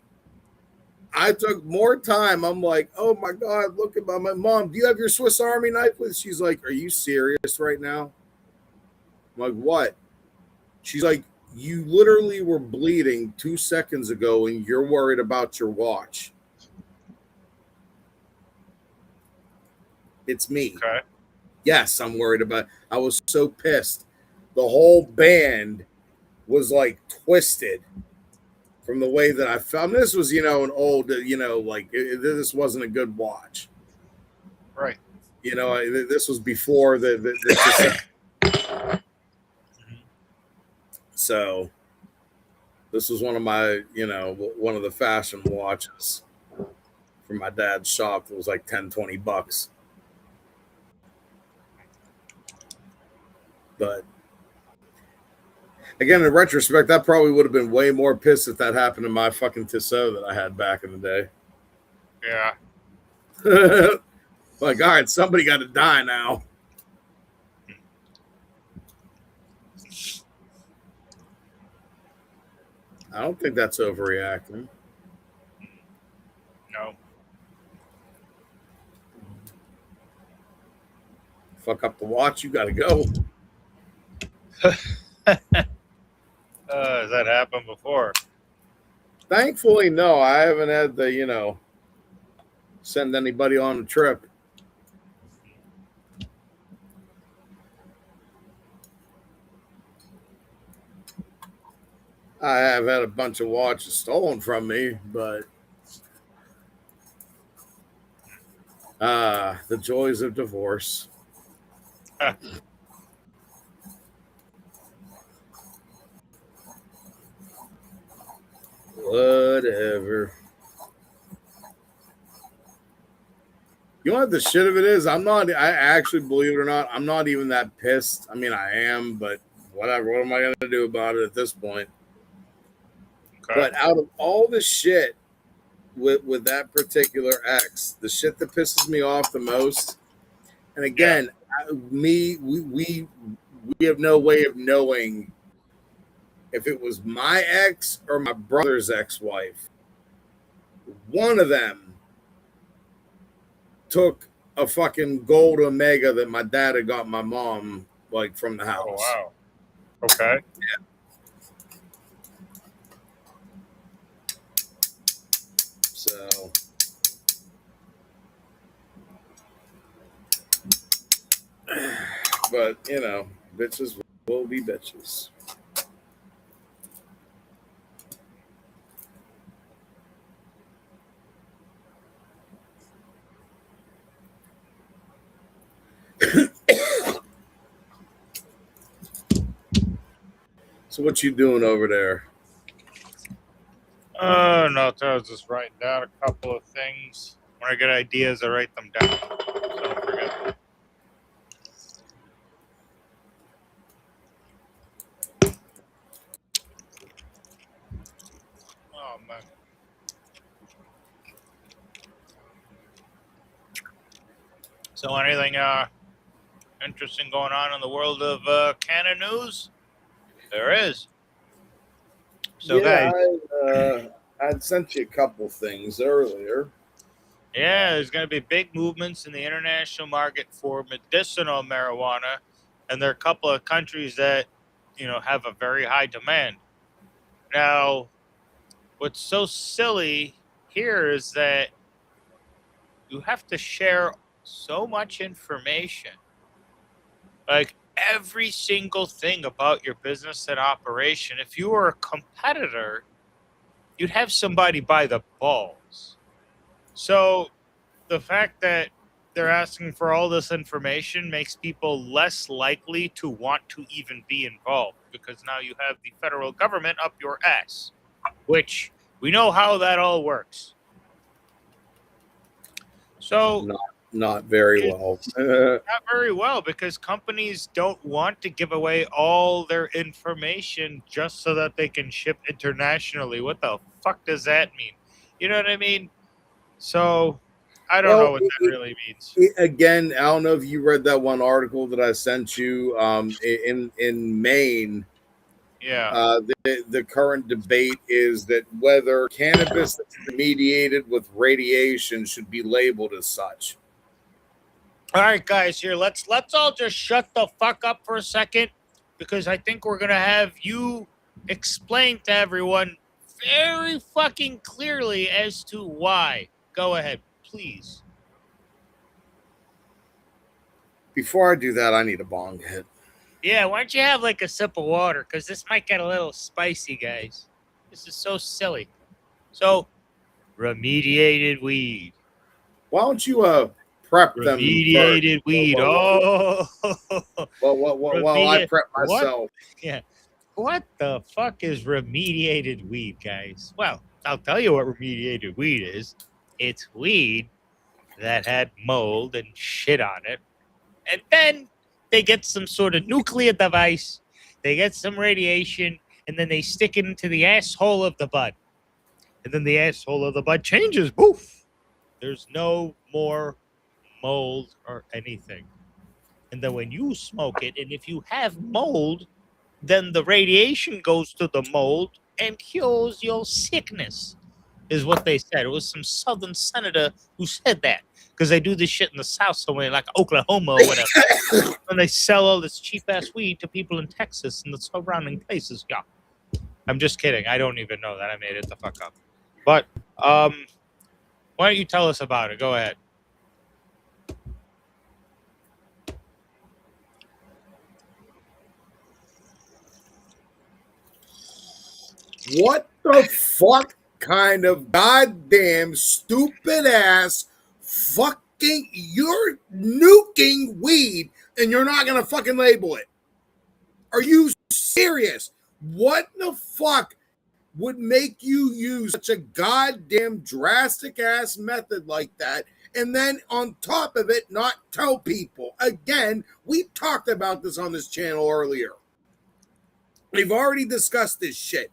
I took more time. I'm like, oh my God, look at my mom. Do you have your Swiss Army knife with? She's like, are you serious right now? I'm like, what? She's like, you literally were bleeding 2 seconds ago and you're worried about your watch. It's me. Okay. Yes, I'm worried about. I was so pissed. The whole band was like twisted from the way that I felt. This was, an old, like this wasn't a good watch. Right. This was before the so this was one of my, one of the fashion watches from my dad's shop. It was like $10-20. But again, in retrospect, I probably would have been way more pissed if that happened to my fucking Tissot that I had back in the day. Yeah. Like, all right, somebody got to die now. I don't think that's overreacting. No. Fuck up the watch, you got to go. Has that happened before? Thankfully, no. I haven't had to, send anybody on a trip. I have had a bunch of watches stolen from me, but the joys of divorce. Whatever. You know what the shit of it is? I actually, believe it or not, I'm not even that pissed. I mean, I am, but whatever. What am I going to do about it at this point? Okay. But out of all the shit with that particular ex, the shit that pisses me off the most, and again, we have no way of knowing if it was my ex or my brother's ex-wife. One of them took a fucking gold Omega that my dad had got my mom, like, from the house. Oh, wow. Okay. Yeah. So, but, bitches will be bitches. So what you doing over there? No, I was just writing down a couple of things. When I get ideas, I write them down. So I don't forget. Oh, man. So anything interesting going on in the world of Canada news? There is. So yeah, guys, I'd sent you a couple things earlier. Yeah, there's going to be big movements in the international market for medicinal marijuana, and there are a couple of countries that, have a very high demand. Now, what's so silly here is that you have to share so much information. Like every single thing about your business and operation. If you were a competitor, you'd have somebody by the balls. So the fact that they're asking for all this information makes people less likely to want to even be involved, because now you have the federal government up your ass, which we know how that all works. So not very well. Not very well, because companies don't want to give away all their information just so that they can ship internationally. What the fuck does that mean? You know what I mean? So I don't know what that really means. Again, I don't know if you read that one article that I sent you in Maine. Yeah. The current debate is that whether cannabis that's remediated with radiation should be labeled as such. All right, guys, here let's all just shut the fuck up for a second, because I think we're gonna have you explain to everyone very fucking clearly as to why. Go ahead, please. Before I do that, I need a bong hit. Yeah, why don't you have like a sip of water? Because this might get a little spicy, guys. This is so silly. So, remediated weed. Why don't you prep them Remediated first? weed. Oh, Well, I prep myself. What? Yeah. What the fuck is remediated weed, guys? Well, I'll tell you what remediated weed is. It's weed that had mold and shit on it. And then they get some sort of nuclear device, they get some radiation, and then they stick it into the asshole of the bud. And then the asshole of the bud changes. Poof! There's no more mold or anything. And then when you smoke it, and if you have mold, then the radiation goes to the mold and cures your sickness, is what they said. It was some southern senator who said that, because they do this shit in the South somewhere, like Oklahoma or whatever. And they sell all this cheap-ass weed to people in Texas and the surrounding places. Yeah. I'm just kidding. I don't even know that. I made it the fuck up. But why don't you tell us about it? Go ahead. What the fuck kind of goddamn stupid ass fucking, you're nuking weed and you're not gonna fucking label it? Are you serious? What the fuck would make you use such a goddamn drastic ass method like that, and then on top of it not tell people? Again, we talked about this on this channel earlier. We've already discussed this shit.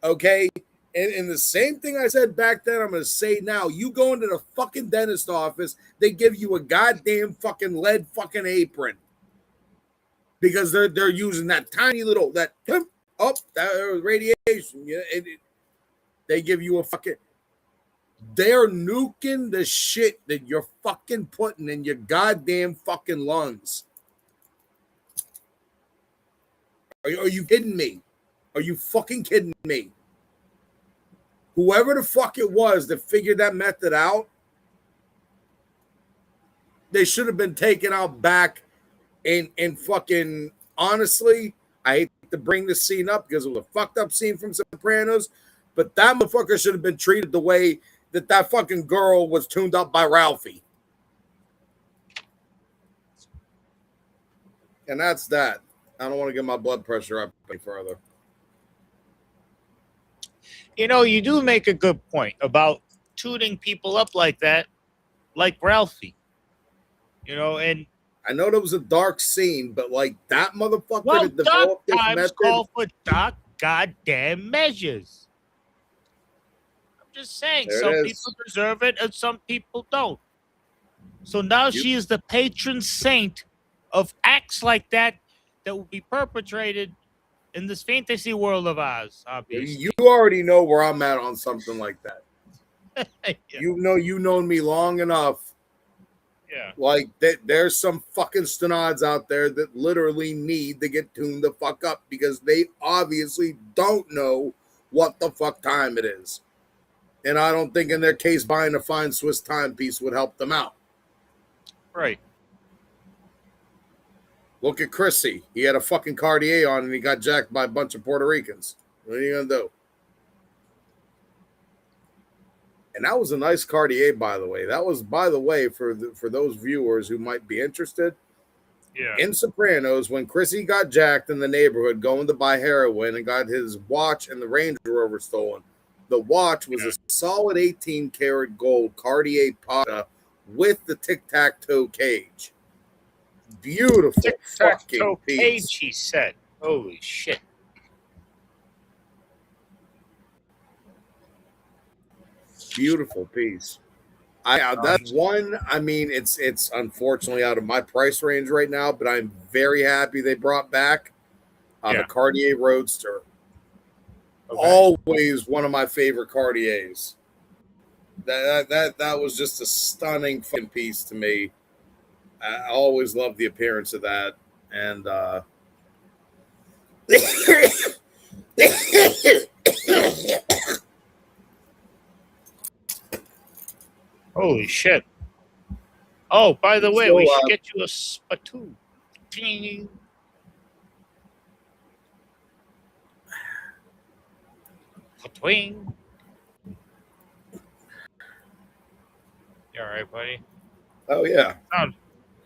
Okay, and the same thing I said back then, I'm going to say now. You go into the fucking dentist office, they give you a goddamn fucking lead fucking apron because they're using that tiny little, that radiation. Yeah, they give you a fucking, they're nuking the shit that you're fucking putting in your goddamn fucking lungs. Are you kidding me? Are you fucking kidding me? Whoever the fuck it was that figured that method out, they should have been taken out back and fucking, honestly, I hate to bring this scene up because it was a fucked up scene from Sopranos, but that motherfucker should have been treated the way that fucking girl was tuned up by Ralphie. And that's that. I don't want to get my blood pressure up any further. You know, you do make a good point about tuning people up like that, like Ralphie. You know, and I know there was a dark scene, but like that motherfucker that developed this times method. call for dark goddamn measures. I'm just saying, some people deserve it and some people don't. So now she is the patron saint of acts like that will be perpetrated in this fantasy world of ours, obviously. You already know where I'm at on something like that. Yeah. You've known me long enough. Yeah. Like there's some fucking stenods out there that literally need to get tuned the fuck up because they obviously don't know what the fuck time it is. And I don't think in their case buying a fine Swiss timepiece would help them out. Right. Look at Chrissy. He had a fucking Cartier on and he got jacked by a bunch of Puerto Ricans. What are you going to do? And that was a nice Cartier, by the way. That was, by the way, for those viewers who might be interested. Yeah. In Sopranos, when Chrissy got jacked in the neighborhood going to buy heroin and got his watch and the Range Rover stolen, the watch was a solid 18 karat gold Cartier Pata with the tic-tac-toe cage. Beautiful fucking piece. Cage, he said. Holy shit. Beautiful piece. That's one. I mean, it's unfortunately out of my price range right now, but I'm very happy they brought back. The Cartier Roadster. Okay. Always one of my favorite Cartiers. That was just a stunning fucking piece to me. I always loved the appearance of that. And holy shit. Oh, by the way, we should get you a spatula. Twing. You all right, buddy? Oh, yeah.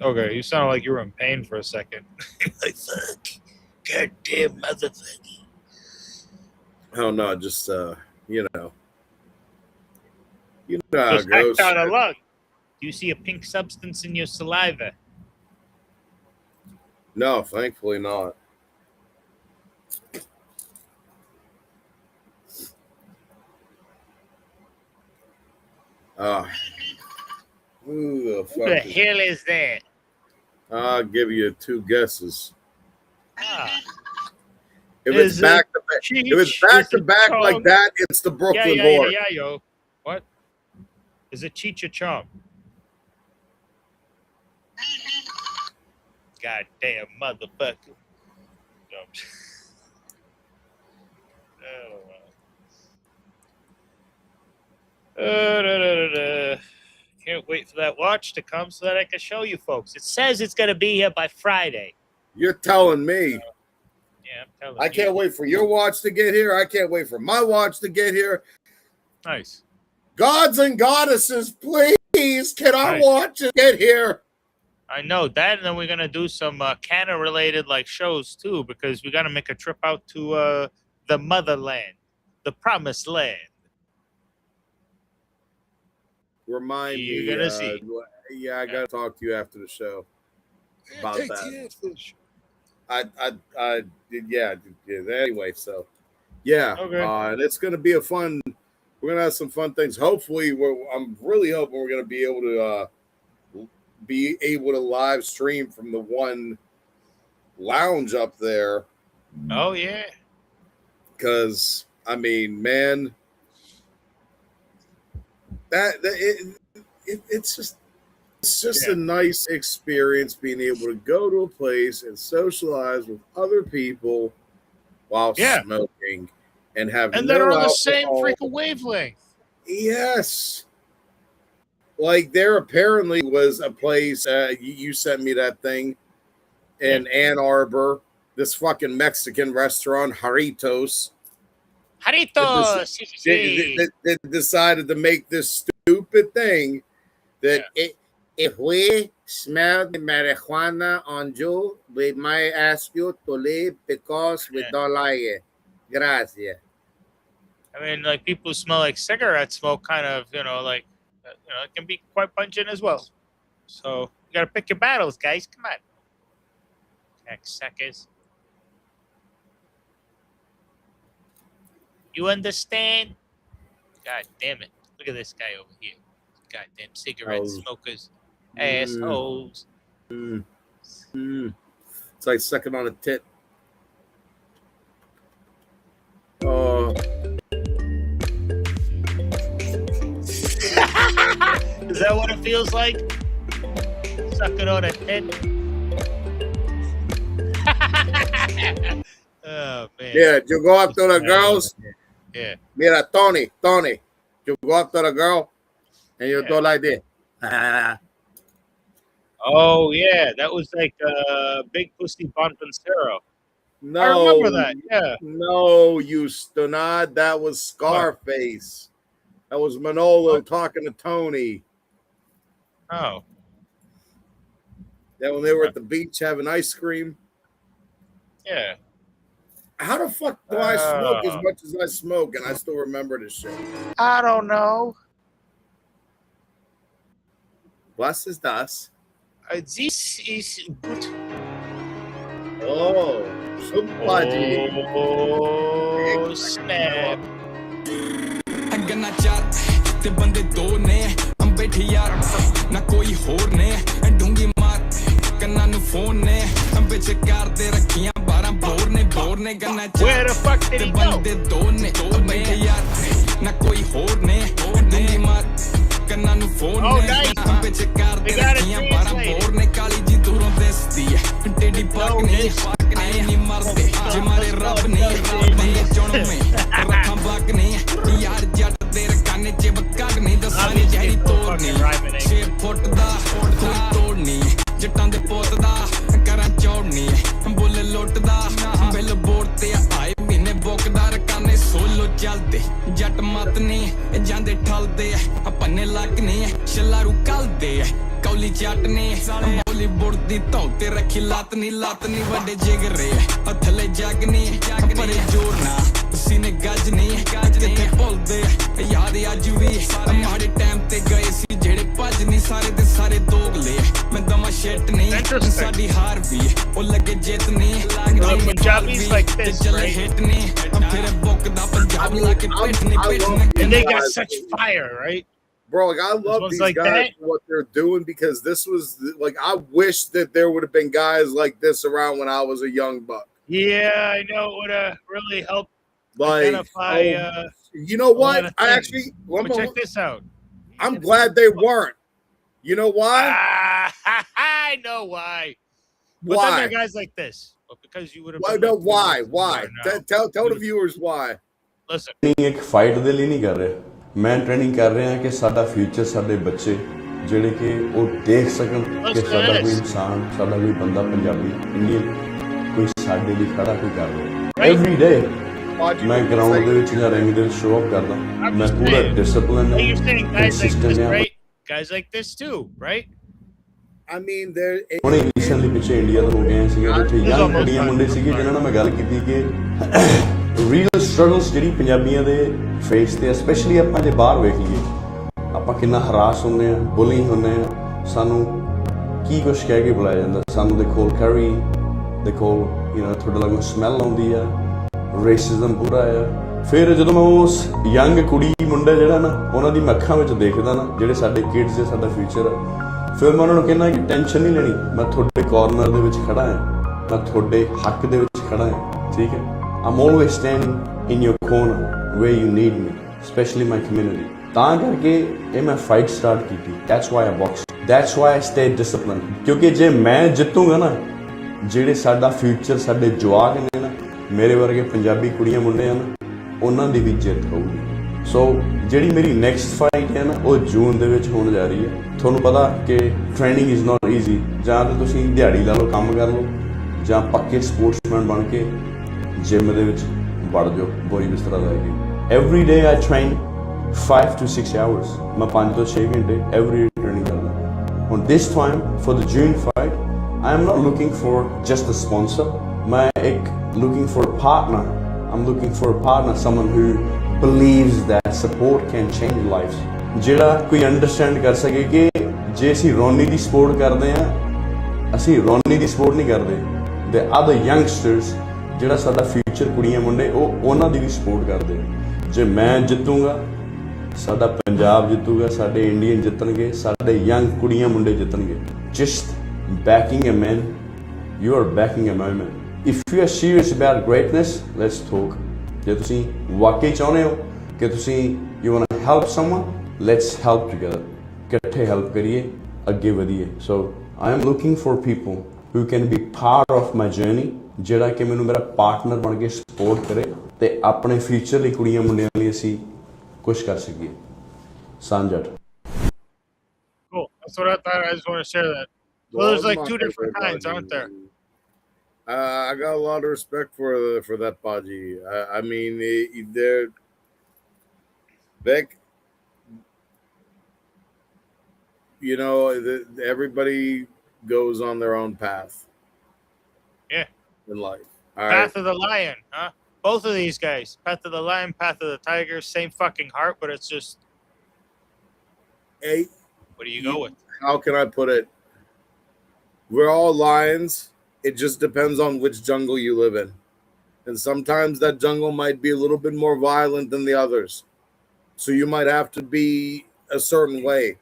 Okay, you sound like you were in pain for a second. Like, fuck. Goddamn motherfucker. Oh, no, just, you know. You know how Just it goes. act out of luck. Do you see a pink substance in your saliva? No, thankfully not. Who the hell is that? I'll give you 2 guesses. If Is it's back to back, if it's back to back like that, it's the Brooklyn Horse. Yeah, yo. What? Is it Cheech or Chong? Goddamn motherfucker. Can't wait for that watch to come so that I can show you folks. It says it's going to be here by Friday. You're telling me. Yeah, I'm telling you. I can't wait for your watch to get here. I can't wait for my watch to get here. Nice. Gods and goddesses, please, can our watches get here? I know that, and then we're going to do some Canna-related like shows, too, because we got to make a trip out to the motherland, the promised land. Remind me. You're gonna see. Yeah, I gotta talk to you after the show about that. I did. Yeah. Anyway, so yeah. Okay. And it's gonna be a fun. We're gonna have some fun things. Hopefully, I'm really hoping we're gonna be able to live stream from the one lounge up there. Oh yeah. Because I mean, man. It's just a nice experience being able to go to a place and socialize with other people while smoking and have they're on the same freaking wavelength. Yes. Like there apparently was a place you sent me that thing in Ann Arbor, this fucking Mexican restaurant, Jarritos. They decided to make this stupid thing that if we smell the marijuana on you, we might ask you to leave because we don't like it. Gracias. I mean, like people who smell like cigarette smoke kind of, it can be quite pungent as well. So you got to pick your battles, guys. Come on. Suckers. You understand? God damn it. Look at this guy over here. Goddamn cigarette smokers. Assholes. It's like sucking on a tit. Is that what it feels like? Sucking on a tit? Oh, man. Yeah, you go up to the girls. Yeah. Mira, Tony, you go up to the girl and you do like this. Oh, yeah. That was like Big Pussy Bonpancero. No. I remember that, yeah. No, you stonad. That was Scarface. That was Manolo talking to Tony. Oh. That when they were at the beach having ice cream. Yeah. How the fuck do I smoke as much as I smoke and I still remember this shit? I don't know. Was ist das? This is good. Oh, somebody. Oh, snap. गन्ना चार ते बंदे दो ने हम बैठे यार ना कोई होर ने ढूंगी मार कन्ना नु फोन ने हम बेच कार दे रखियां 12 बोर ने bore Where the fuck did he go? Oh, nice. They got it translated. ਜੱਟਾਂ ਦੇ ਪੋਤ ਦਾ ਕਰਾਂ ਚੌੜਨੀ ਬੁੱਲ ਲੁੱਟਦਾ ਬਿੱਲ ਬੋਰਡ ਤੇ ਆਏ ਮਹੀਨੇ ਬੁੱਕਦਾਰ ਕਾਨੇ ਸੋਲੋ ਚੱਲਦੇ ਜੱਟ ਮਤ ਨੇ ਜਾਂਦੇ ਠਲਦੇ ਪੰਨੇ ਲੱਕ ਨੇ ਛਲਾਰੂ ਕੱਲਦੇ ਕੌਲੀ ਚੱਟ ਨੇ ਬਾਲੀਵੁੱਡ ਦੀ ਧੌ ਤੇ ਰੱਖੀ ਲੱਤ ਨੀ ਵੱਡੇ ਜਿਗਰੇ ਥੱਲੇ ਜੱਗ ਨੀ ਪਰੇ ਜੋਰ ਨਾ ਸੀਨੇ ਗੱਜ ਨੀ ਕਿੱਥੇ ਭੁੱਲਦੇ ਯਾਦ ਅੱਜ ਵੀ ਮਾੜੇ ਟਾਈਮ ਤੇ ਗਏ ਸੀ ਜਿਹੜੇ ਭੱਜ ਨਹੀਂ ਸਾਰੇ ਦੇ ਸਾਰੇ ਦੋਗਲੇ ਮੈਂ ਦਮਾ ਸ਼ਿਟ ਨਹੀਂ ਸਾਡੀ ਹਾਰ ਵੀ ਉਹ ਲੱਗੇ ਜਿੱਤ ਨਹੀਂ Punjabis like this, right? Hit ਨਹੀਂ ਫਿਰ ਬੁੱਕ ਦਾ ਪੰਜਾਬ ਲਾ ਕੇ ਪਿੱਠ ਨਹੀਂ And they got such fire, right? Bro, like I love these like guys that? for what they're doing because this was like I wish that there would have been guys like this around when I was a young buck. Yeah, I know. It would have really helped Like, identify. you know what? I actually check this out. I'm glad they weren't. You know why? I know why. But then there are guys like this. But because you would have. Why? No, why? Tell the viewers why. Listen. ਨਹੀਂ ਇੱਕ fight ਦੇ ਲਈ ਨਹੀਂ ਕਰ ਰਿਹਾ ਮੈਂ training ਕਰ ਰਿਹਾ ਕਿ ਸਾਡਾ ਫਿਊਚਰ ਸਾਡੇ ਬੱਚੇ ਜਿਹੜੇ ਕਿ ਉਹ ਦੇਖ ਸਕਣ ਕਿ ਸਾਡਾ ਕੋਈ ਇਨਸਾਨ ਸਾਡਾ ਕੋਈ ਬੰਦਾ ਪੰਜਾਬੀ ਇੰਡੀਅਨ ਕੋਈ ਸਾਡੇ ਲਈ ਖੜਾ ਕੋਈ ਕਰ ਰਿਹਾ ਐਵਰੀ ਡੇ ਮੈਂ ਗਰਾਊਂਡ ਦੇ ਵਿੱਚ ਜਾਂ ਰਿੰਗ ਦੇ ਵਿੱਚ ਸ਼ੋਅ ਆਫ ਕਰਦਾ ਮੈਂ ਪੂਰਾ ਡਿਸਪਲਿਨ ਹੈ Guys like this too, right? I mean, there. ਹੁਣੇ ਰੀਸੈਂਟਲੀ ਪਿੱਛੇ ਇੰਡੀਆ ਤੋਂ ਹੋ ਗਏ ਸੀਗੇ ਉੱਥੇ ਯੰਗ ਕੁੜੀਆਂ ਮੁੰਡੇ ਸੀਗੇ ਜਿਨ੍ਹਾਂ ਨਾਲ ਮੈਂ ਗੱਲ ਕੀਤੀ ਕਿ ਰੀਅਲ ਸਟਰਗਲਸ ਜਿਹੜੀ ਪੰਜਾਬੀਆਂ ਦੇ ਫੇਸ ਤੇ ਸਪੈਸ਼ਲੀ ਆਪਾਂ ਜੇ ਬਾਹਰ ਵੇਖ ਲਈਏ ਆਪਾਂ ਕਿੰਨਾ ਹਰਾਸ ਹੁੰਦੇ ਆ ਬੁਲਿੰਗ ਹੁੰਦੇ ਆ ਸਾਨੂੰ ਕੀ ਕੁਛ ਕਹਿ ਕੇ ਬੁਲਾਇਆ ਜਾਂਦਾ ਸਾਨੂੰ ਦੇਖੋ ਕੈਰੀ ਦੇਖੋ ਤੁਹਾਡੇ ਲੱਗੋਂ ਸਮੈਲ ਆਉਂਦੀ ਆ ਰੇਸਿਜ਼ਮ ਪੂਰਾ ਆ ਫਿਰ ਜਦੋਂ ਮੈਂ ਉਸ ਯੰਗ ਕੁੜੀ ਮੁੰਡਾ ਜਿਹੜਾ ਨਾ ਉਹਨਾਂ ਦੀ ਅੱਖਾਂ ਵਿੱਚ ਦੇਖਦਾ ਨਾ ਜਿਹੜੇ ਸਾਡੇ ਕਿਡਸ ਦੇ ਸਾਡਾ ਫਿਊਚਰ ਆ ਫਿਰ ਮੈਂ ਉਹਨਾਂ ਨੂੰ ਕਹਿੰਦਾ ਕਿ ਟੈਨਸ਼ਨ ਨਹੀਂ ਲੈਣੀ ਮੈਂ ਤੁਹਾਡੇ ਕਾਰਨਰ ਦੇ ਵਿੱਚ ਖੜਾ ਹਾਂ ਮੈਂ ਤੁਹਾਡੇ ਹੱਕ ਦੇ ਵਿੱਚ ਖੜਾ ਹਾਂ ਠੀਕ ਹੈ I'm always standing in your corner where you need me, especially my community. ਤਾਂ ਕਰਕੇ ਇਹ ਮੈਂ fight start ਕੀਤੀ. That's why I boxed. That's why I stayed disciplined. ਕਿਉਂਕਿ ਜੇ ਮੈਂ ਜਿੱਤੂਗਾ ਨਾ ਜਿਹੜੇ ਸਾਡਾ ਫਿਊਚਰ ਸਾਡੇ ਜਵਾਕ ਨੇ ਨਾ ਮੇਰੇ ਵਰਗੇ ਪੰਜਾਬੀ ਕੁੜੀਆਂ ਮੁੰਡੇ ਹਨ ਉਹਨਾਂ ਦੀ ਵੀ ਜਿੱਤ ਹੋਊਗੀ ਸੋ ਜਿਹੜੀ ਮੇਰੀ ਨੈਕਸਟ ਫਾਈਟ ਹੈ ਨਾ ਉਹ ਜੂਨ ਦੇ ਵਿੱਚ ਹੋਣ ਜਾ ਰਹੀ ਹੈ ਤੁਹਾਨੂੰ ਪਤਾ ਕਿ ਟ੍ਰੇਨਿੰਗ ਇਜ਼ ਨਾਟ ਈਜ਼ੀ ਜਾਂ ਤਾਂ ਤੁਸੀਂ ਦਿਹਾੜੀ ਲਾ ਲਓ ਕੰਮ ਕਰ ਲਓ ਜਾਂ ਪੱਕੇ ਸਪੋਰਟਸਮੈਨ ਬਣ ਕੇ ਜਿਮ ਦੇ ਵਿੱਚ ਵੜ ਜਾਓ ਬੋਰੀ ਬਿਸਤਰਾ ਲੈ ਕੇ every day I train 5 to 6 hours ਮੈਂ 5 ਤੋਂ 6 ਘੰਟੇ ਐਵਰੀ ਡੇ ਟ੍ਰੇਨਿੰਗ ਕਰਦਾ ਹੁਣ this time for the June fight I am not looking for just a sponsor ਮੈਂ ਇੱਕ looking for a partner I'm looking for a partner someone who believes that support can change lives ਜਿਹੜਾ ਕੋਈ understand ਕਰ ਸਕੇ ਕਿ ਜੇ ਅਸੀਂ ਰੋਨੀ ਦੀ support ਕਰਦੇ ਹਾਂ ਅਸੀਂ ਰੋਨੀ ਦੀ ਸਪੋਰਟ ਨਹੀਂ ਕਰਦੇ the other youngsters ਜਿਹੜਾ ਸਾਡਾ ਫਿਊਚਰ ਕੁੜੀਆਂ ਮੁੰਡੇ ਉਹ ਉਹਨਾਂ ਦੀ ਵੀ ਸਪੋਰਟ ਕਰਦੇ ਜੇ ਮੈਂ ਜਿੱਤੂਗਾ ਸਾਡਾ ਪੰਜਾਬ ਜਿੱਤੂਗਾ ਸਾਡੇ ਇੰਡੀਅਨ ਜਿੱਤਣਗੇ ਸਾਡੇ ਯੰਗ ਕੁੜੀਆਂ ਮੁੰਡੇ ਜਿੱਤਣਗੇ just backing a man you are backing a moment if you are serious about greatness let's talk ਜੇ ਤੁਸੀਂ ਵਾਕਈ ਚਾਹੁੰਦੇ ਹੋ ਕਿ ਤੁਸੀਂ you want to help someone let's help together ਇਕੱਠੇ ਹੈਲਪ ਕਰੀਏ ਅੱਗੇ ਵਧੀਏ so I am looking for people who can be part of my journey ਜਿਹੜਾ ਕਿ ਮੈਨੂੰ ਮੇਰਾ ਪਾਰਟਨਰ ਬਣ ਕੇ ਸਪੋਰਟ ਕਰੇ ਤੇ ਆਪਣੇ ਫਿਊਚਰ ਲਈ ਕੁੜੀਆਂ ਮੁੰਡਿਆਂ ਲਈ ਅਸੀਂ ਕੁਝ ਕਰ ਸਕੀਏ ਸਾਂਝਾ Cool. That's what I thought. I just want to share that. Well, there's like two different kinds, aren't there? I got a lot of respect for that Paji. I mean, they're Vic. You know, everybody goes on their own path. Yeah. In life. Path of the lion, huh? Both of these guys. Path of the lion, path of the tiger, same fucking heart, but it's just. Hey. What do you go with? How can I put it? We're all lions. It just depends on which jungle you live in. And sometimes that jungle might be a little bit more violent than the others. So you might have to be a certain way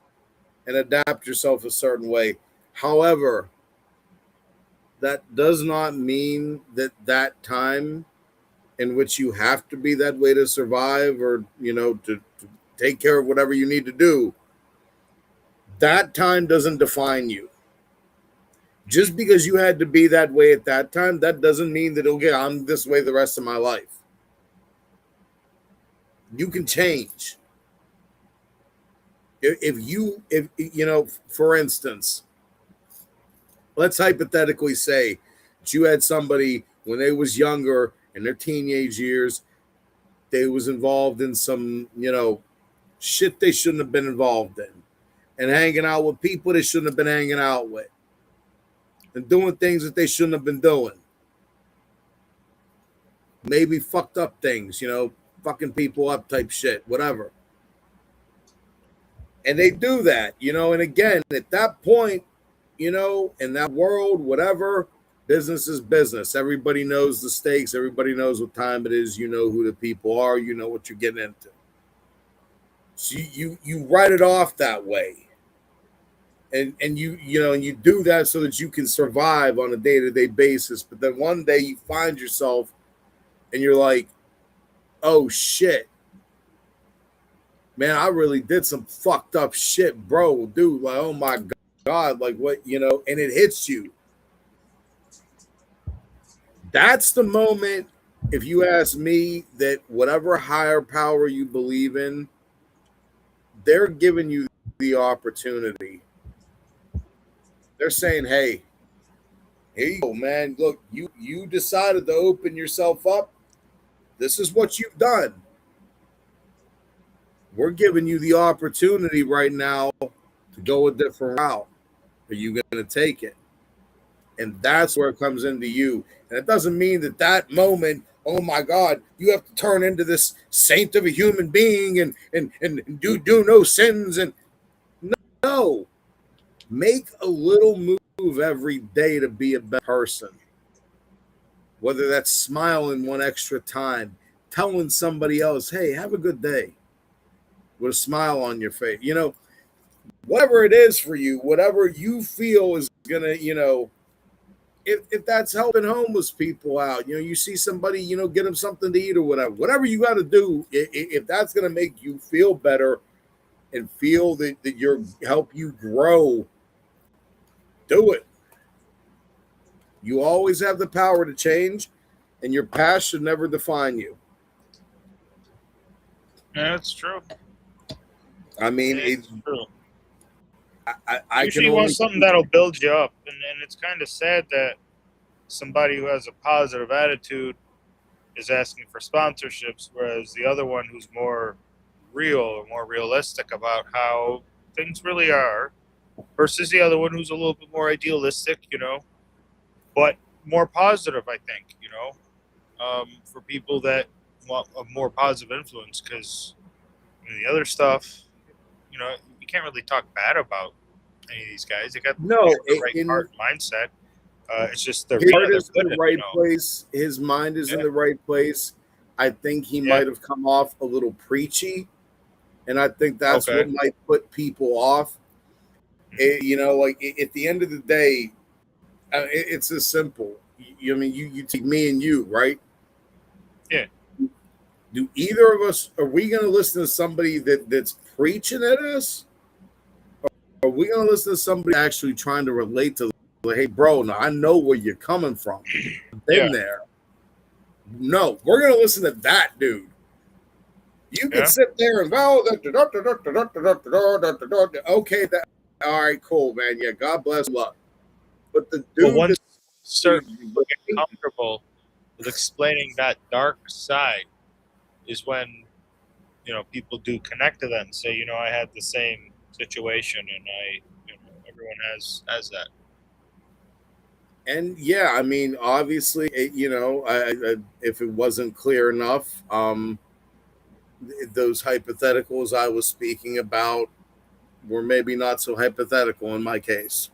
and adapt yourself a certain way. However, that does not mean that time in which you have to be that way to survive, or to take care of whatever you need to do, that time doesn't define you. Just because you had to be that way at that time, that doesn't mean that, okay, I'm this way the rest of my life. You can change. If for instance, let's hypothetically say that you had somebody when they was younger in their teenage years, they was involved in some, shit they shouldn't have been involved in, and hanging out with people they shouldn't have been hanging out with, and doing things that they shouldn't have been doing. Maybe fucked up things, fucking people up type shit, whatever. And they do that, and again, at that point, in that world, whatever, business is business. Everybody knows the stakes. Everybody knows what time it is. You know who the people are. You know what you're getting into. So you write it off that way. And you do that so that you can survive on a day-to-day basis. But then one day you find yourself and you're like, oh shit, man, I really did some fucked up shit, bro, dude. Like, oh my God, like what, and it hits you. That's the moment, if you ask me, that whatever higher power you believe in, they're giving you the opportunity. They're saying, hey, here you go, man. Look, you decided to open yourself up. This is what you've done. We're giving you the opportunity right now to go a different route. Are you going to take it? And that's where it comes into you. And it doesn't mean that moment, oh my God, you have to turn into this saint of a human being and do no sins. And no, make a little move every day to be a better person. Whether that's smiling one extra time, telling somebody else, hey, have a good day, with a smile on your face. Whatever it is for you, whatever you feel is going to, if that's helping homeless people out, you see somebody, get them something to eat or whatever you got to do, if that's going to make you feel better and feel that you're help you grow, do it. You always have the power to change, and your past should never define you. Yeah, that's true. I mean, it's true. I usually want something that'll build you up, and it's kind of sad that somebody who has a positive attitude is asking for sponsorships, whereas the other one who's more real or more realistic about how things really are, versus the other one who's a little bit more idealistic, but more positive, I think, for people that want a more positive influence, because the other stuff, you can't really talk bad about any of these guys. They got the right heart mindset. It's just his heart is in the right place. His mind is in the right place. I think he might have come off a little preachy, and I think that's what might put people off. Like at the end of the day, it's as simple. You take me and you, right? Yeah. Do either of us, are we going to listen to somebody that's preaching at us? Or are we going to listen to somebody actually trying to relate to, like, hey, bro, now I know where you're coming from. Been there. No, we're going to listen to that dude. You can sit there and go, okay, all right, cool, man. Yeah, God bless luck. But the dude once start getting comfortable with explaining that dark side is when people do connect to that and say, I had the same situation, and everyone has that. And I mean, obviously, if it wasn't clear enough, those hypotheticals I was speaking about were maybe not so hypothetical in my case.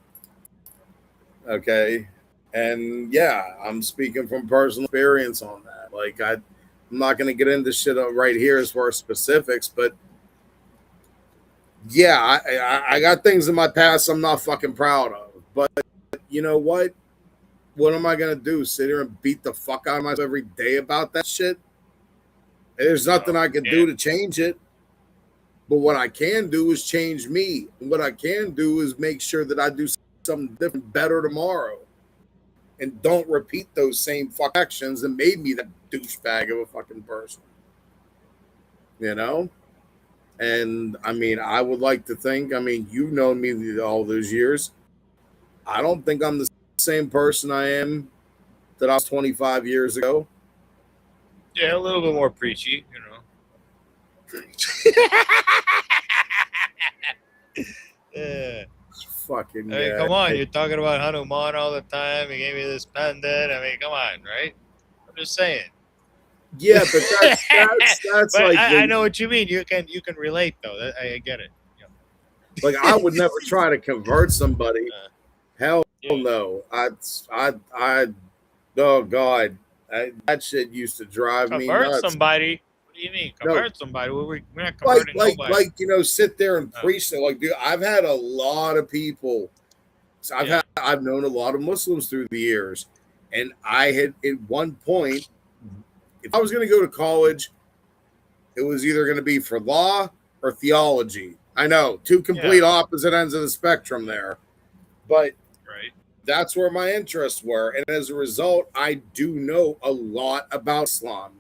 Okay. And I'm speaking from personal experience on that. Like, I'm not going to get into shit right here as far as specifics, but I got things in my past I'm not fucking proud of. But you know what? what am I gonna do? Sit here and beat the fuck out of myself every day about that shit? There's nothing I can do to change it. But what I can do is change me. And what I can do is make sure that I do something different, better tomorrow. And don't repeat those same fuck actions that made me that douchebag of a fucking person. You know? And I mean, I would like to think, I mean, you've known me all those years. I don't think I'm the same person I am that I was 25 years ago. Yeah, a little bit more preachy, you know. Yeah. Fucking I mean, come on, you're talking about Hanuman all the time. He gave me this pendant. I mean, come on, right? I'm just saying. Yeah, but that's but like I know what you mean. You can relate though. I get it. Yeah. Like I would never try to convert somebody. Hell no. I oh God, that shit used to drive me nuts. Convert somebody. What do you mean? Convert somebody? We're not converting nobody. Like you know, sit there and preach it. Like, dude, I've had a lot of people. So I've known a lot of Muslims through the years, and I had at one point, if I was going to go to college, it was either going to be for law or theology. I know, two complete opposite ends of the spectrum there, but that's where my interests were, and as a result, I do know a lot about Islam.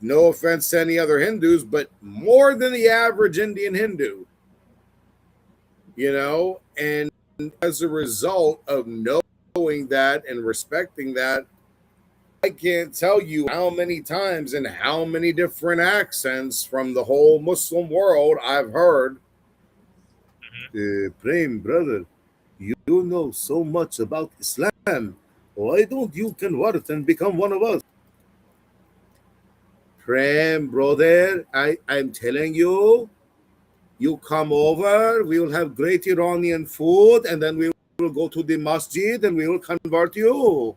No offense to any other Hindus, but more than the average Indian Hindu, you know, and as a result of knowing that and respecting that, I can't tell you how many times and how many different accents from the whole Muslim world I've heard. Prem, brother, you know so much about Islam. Why don't you convert and become one of us? Prem, brother, I'm telling you, you come over, we will have great Iranian food, and then we will go to the masjid and we will convert you.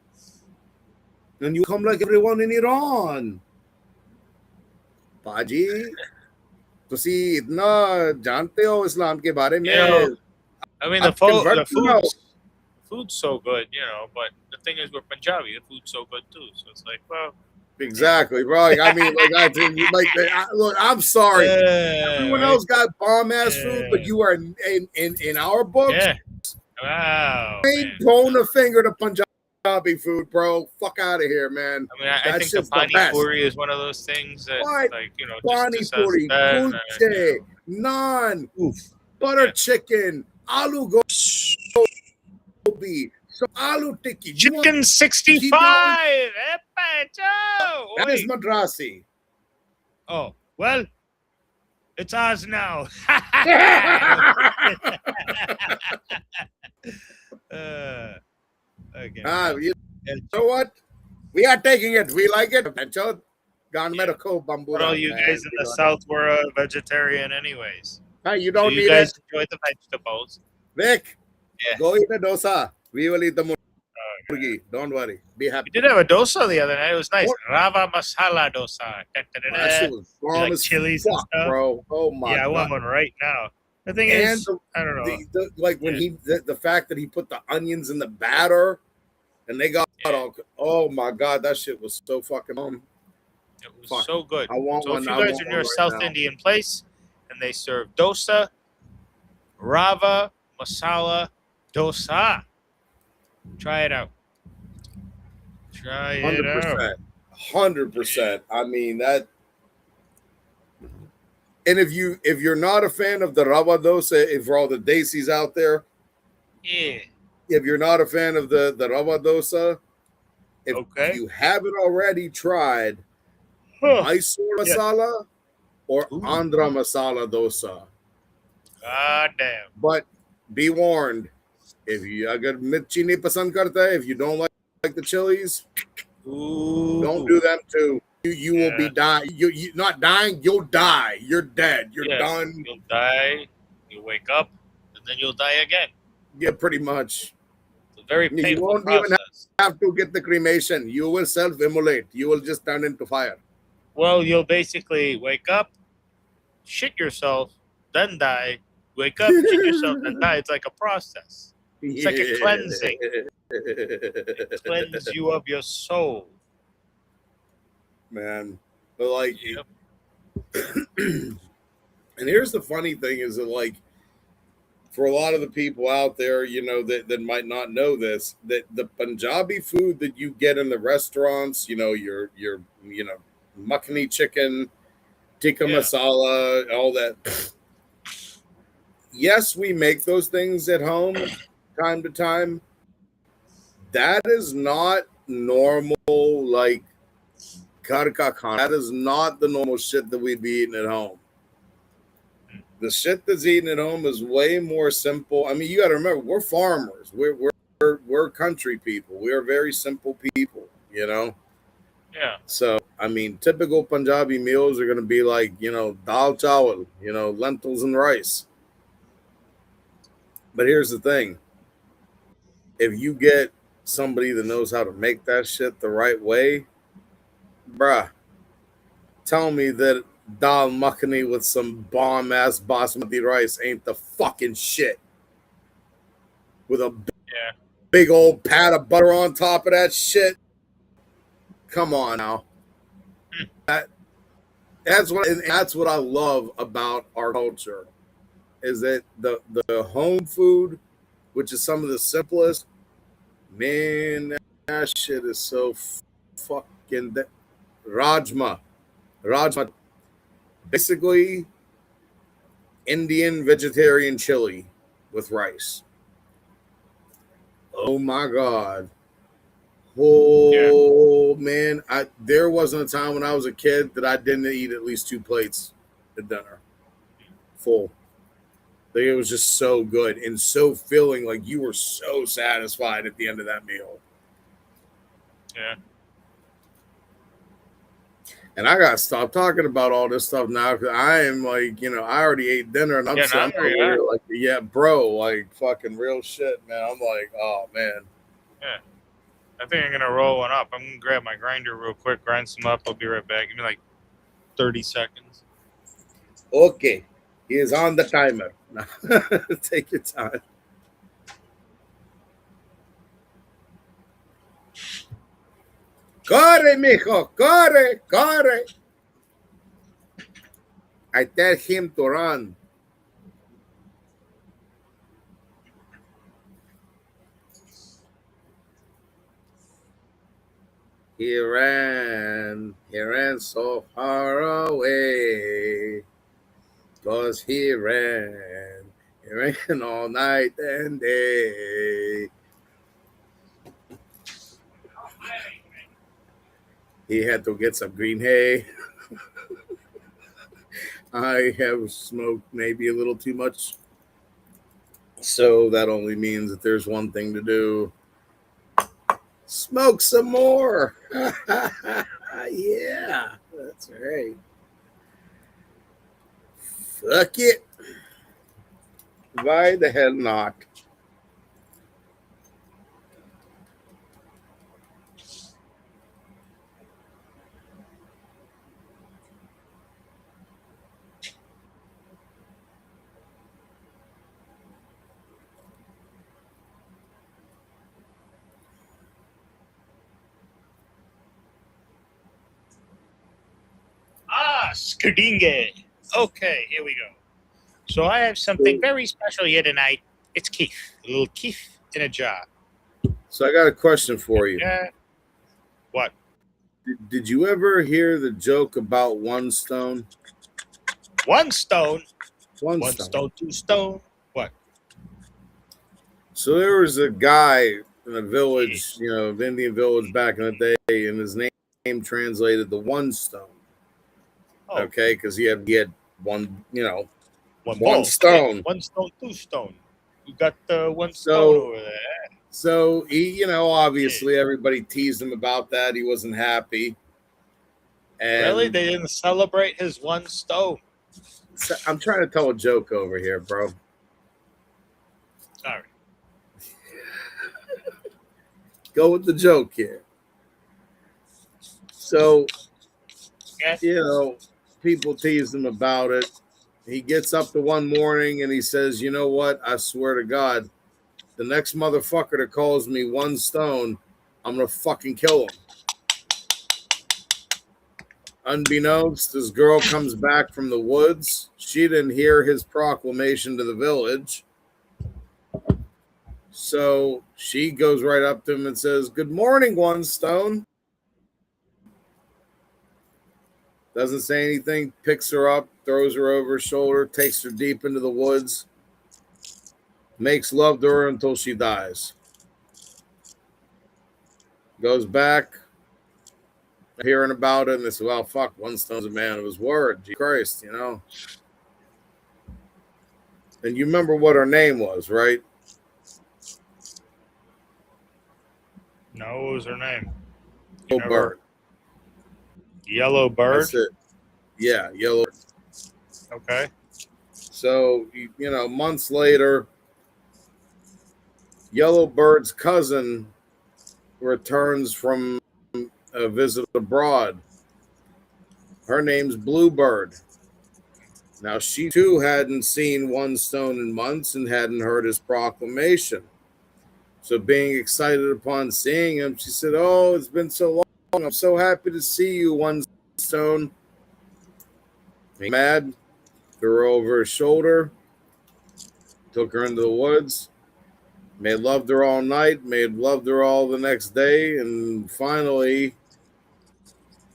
And you come like everyone in Iran. Paji, तुसी इतना जानते हो इस्लाम के बारे में? I mean, the food's so good, you know, but the thing is, we're Punjabi, the food's so good too. So it's like, well, exactly, bro. Like, I mean, look, I'm sorry. Everyone else got bomb ass food, but you are in our books. Yeah. Wow. Ain't pulling a finger to Punjabi food, bro. Fuck out of here, man. I mean, I think the pani puri is one of those things that, like, you know, pani puri, kulche, naan, butter chicken, aloo gobi, so aloo tikki, chicken 65. That is Madrasi. Oh, well, it's ours now. Okay. You know what? We are taking it. We like it. But all you guys in the South were vegetarian anyways. Hey, you don't so need you guys it. Enjoy the vegetables. Vic, go eat the dosa. We will eat the murgi. Don't worry. Be happy. We did have a dosa the other night. It was nice. Rava masala dosa. That shit was bomb like as chilies fuck, and stuff. bro. Oh my god. Yeah, I want one right now. The thing is, I don't know. Like when the fact that he put the onions in the batter, and they got all. Oh my god, that shit was so fucking It was so good. I want so one. if you guys are near a South Indian place and they serve dosa, rava masala dosa, try it out. Try it out. 100%. I mean that. And if you're not a fan of the rava dosa, if for all the desis out there, if you're not a fan of the rava dosa, if you haven't already tried Mysore masala or Andhra masala dosa, god damn. But be warned, if you agar mirchi nahi pasand karta hai, if you don't like the chilies, don't do them too. You will be dying. You not dying. You'll die. You're dead. You're done. You'll die. You wake up, and then you'll die again. Yeah, pretty much. It's a very painful You won't process. even have to get the cremation. You will self-immolate. You will just turn into fire. Well, you'll basically wake up, shit yourself, then die. Wake up, shit yourself, then die. It's like a process. It's like a cleansing. It cleanses you of your soul. Man. But like, Yep. and here's the funny thing is that like, for a lot of the people out there, you know, that might not know this, that the Punjabi food that you get in the restaurants, you know, your you know, makhani chicken, tikka masala, all that. Yes, we make those things at home time to time. That is not normal, like karka khan. That is not the normal shit that we'd be eating at home. The shit that's eaten at home is way more simple. I mean, you got to remember, we're farmers. We're country people. We are very simple people, you know? Yeah. So, I mean, typical Punjabi meals are going to be like, you know, dal chawal, you know, lentils and rice. But here's the thing. If you get somebody that knows how to make that shit the right way, bruh, tell me that dal makhani with some bomb ass basmati rice ain't the fucking shit. With a big old pat of butter on top of that shit. Come on now. That's what I love about our culture, is that the home food, which is some of the simplest, man, that shit is so fucking Rajma. Basically, Indian vegetarian chili with rice. Oh my God. Oh man. There wasn't a time when I was a kid that I didn't eat at least 2 plates at dinner. Full. Like, it was just so good and so filling. Like, you were so satisfied at the end of that meal. Yeah. And I gotta stop talking about all this stuff now, because I am like, you know, I already ate dinner and I'm hungry, like, yeah, bro, like fucking real shit, man. I'm like, oh man. Yeah. I think I'm gonna roll one up. I'm gonna grab my grinder real quick, grind some up. I'll be right back. Give me like 30 seconds. Okay. He is on the timer. Take your time. Corre, mijo, corre. I tell him to run. He ran so far away, 'cause he ran all night and day. He had to get some green hay. I have smoked maybe a little too much, so that only means that there's one thing to do. Smoke some more. Yeah, that's right. Fuck it. Why the hell not? Skadinge. Okay, here we go. So I have something very special here tonight. It's Keith. A little Keith in a jar. So I got a question for you. Yeah. What? Did you ever hear the joke about one stone? One stone? One stone, 2 stone. What? So there was a guy in a village, you know, Indian village back in the day, and his name translated the one stone. Oh. Okay, because he had one, you know, one stone. 1 stone, 2 stone. You got the 1 stone over there. So he, you know, obviously everybody teased him about that. He wasn't happy. And really? They didn't celebrate his 1 stone? So I'm trying to tell a joke over here, bro. Sorry. Go with the joke here. So, you know, people teased him about it. He gets up the one morning and he says, you know what? I swear to God, The next motherfucker that calls me 1 stone, I'm gonna fucking kill him. Unbeknownst, this girl comes back from the woods. She didn't hear his proclamation to the village. So she goes right up to him and says, "Good morning, 1 stone." Doesn't say anything, picks her up, throws her over her shoulder, takes her deep into the woods, makes love to her until she dies. Goes back, hearing about it, and they say, "Well, fuck, 1 stone's a man of his word. Jesus Christ, you know." And you remember what her name was, right? No, what was her name? Yellow Bird. Yellow Bird? That's it. Yeah, Yellow Bird. Okay. So, you know, months later, Yellow Bird's cousin returns from a visit abroad. Her name's Bluebird. Now, she too hadn't seen 1 stone in months and hadn't heard his proclamation. So, being excited upon seeing him, she said, "Oh, it's been so long. I'm so happy to see you, 1 stone." He mad, threw her over his shoulder, took her into the woods, made love to her all night, made love to her all the next day, and finally,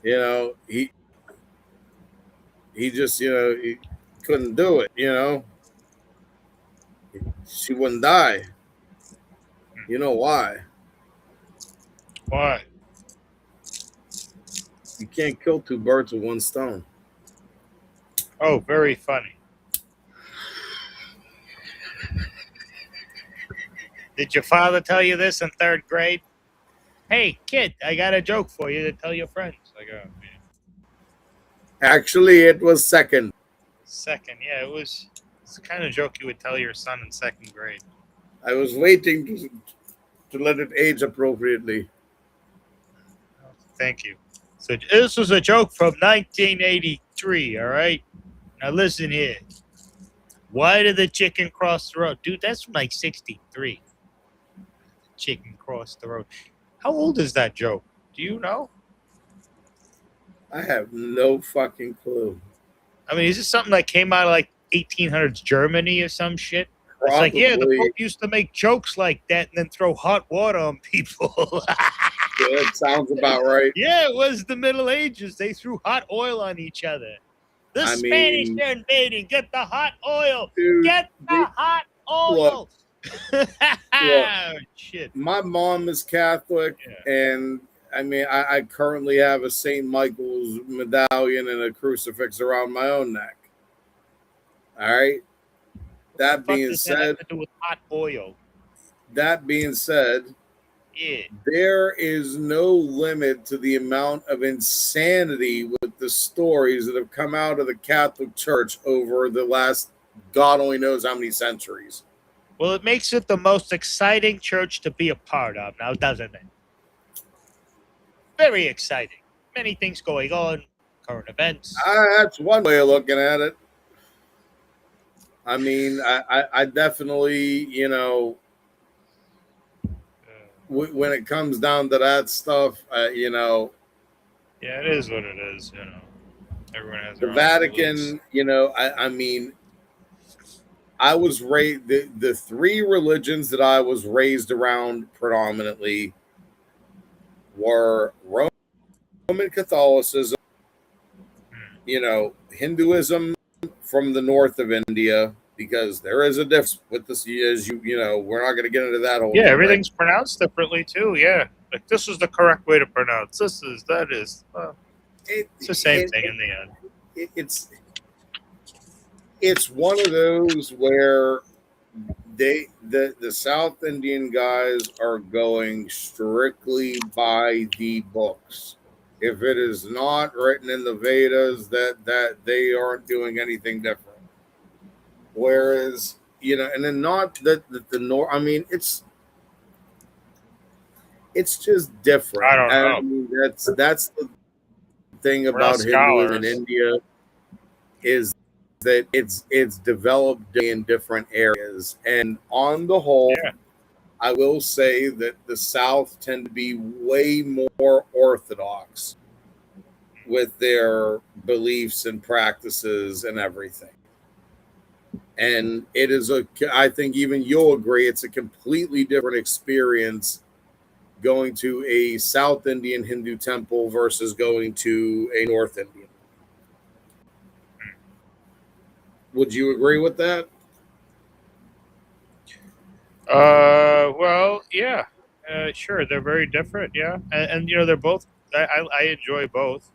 you know, he just, you know, he couldn't do it, you know. She wouldn't die. You know why? Why? You can't kill 2 birds with 1 stone. Oh, very funny. Did your father tell you this in 3rd grade? Hey, kid, I got a joke for you to tell your friends. Like, oh, man. Actually, it was 2nd. 2nd, yeah, it's the kind of joke you would tell your son in 2nd grade. I was waiting to let it age appropriately. Thank you. So this was a joke from 1983, all right? Now listen here. Why did the chicken cross the road? Dude, that's from like 63. Chicken crossed the road. How old is that joke? Do you know? I have no fucking clue. I mean, is this something that came out of like 1800s Germany or some shit? Probably. It's like, yeah, the Pope used to make jokes like that and then throw hot water on people. Yeah, that sounds about right. Yeah, it was the Middle Ages. They threw hot oil on each other. The Spanish are invading. Get the hot oil. Dude, Get the hot oil. Look, shit. My mom is Catholic, and I mean, I currently have a St. Michael's medallion and a crucifix around my own neck. All right. That being said, that have to do with hot oil? That being said, yeah, there is no limit to the amount of insanity with the stories that have come out of the Catholic Church over the last God only knows how many centuries. Well, it makes it the most exciting church to be a part of now, doesn't it? Very exciting. Many things going on, current events. That's one way of looking at it. I mean, I definitely, you know, when it comes down to that stuff, you know. Yeah, it is what it is, you know. Everyone has the Vatican, beliefs. You know, I mean, I was raised, the 3 religions that I was raised around predominantly were Roman Catholicism, you know, Hinduism from the north of India, because there is a difference with this, as you know, we're not going to get into that whole thing, everything's pronounced differently too. Yeah, like this is the correct way to pronounce. This is that is. It's the same thing in the end. It's one of those where the South Indian guys are going strictly by the books. If it is not written in the Vedas, that they aren't doing anything different. Whereas, you know, and then not that the North. I mean, it's just different. I don't know. I mean, that's the thing about Hinduism in India is that it's developed in different areas, and on the whole, I will say that the South tend to be way more orthodox with their beliefs and practices and everything. And it is I think even you'll agree, it's a completely different experience going to a South Indian Hindu temple versus going to a North Indian. Would you agree with that? Well, yeah, sure. They're very different, yeah, and you know they're both. I enjoy both.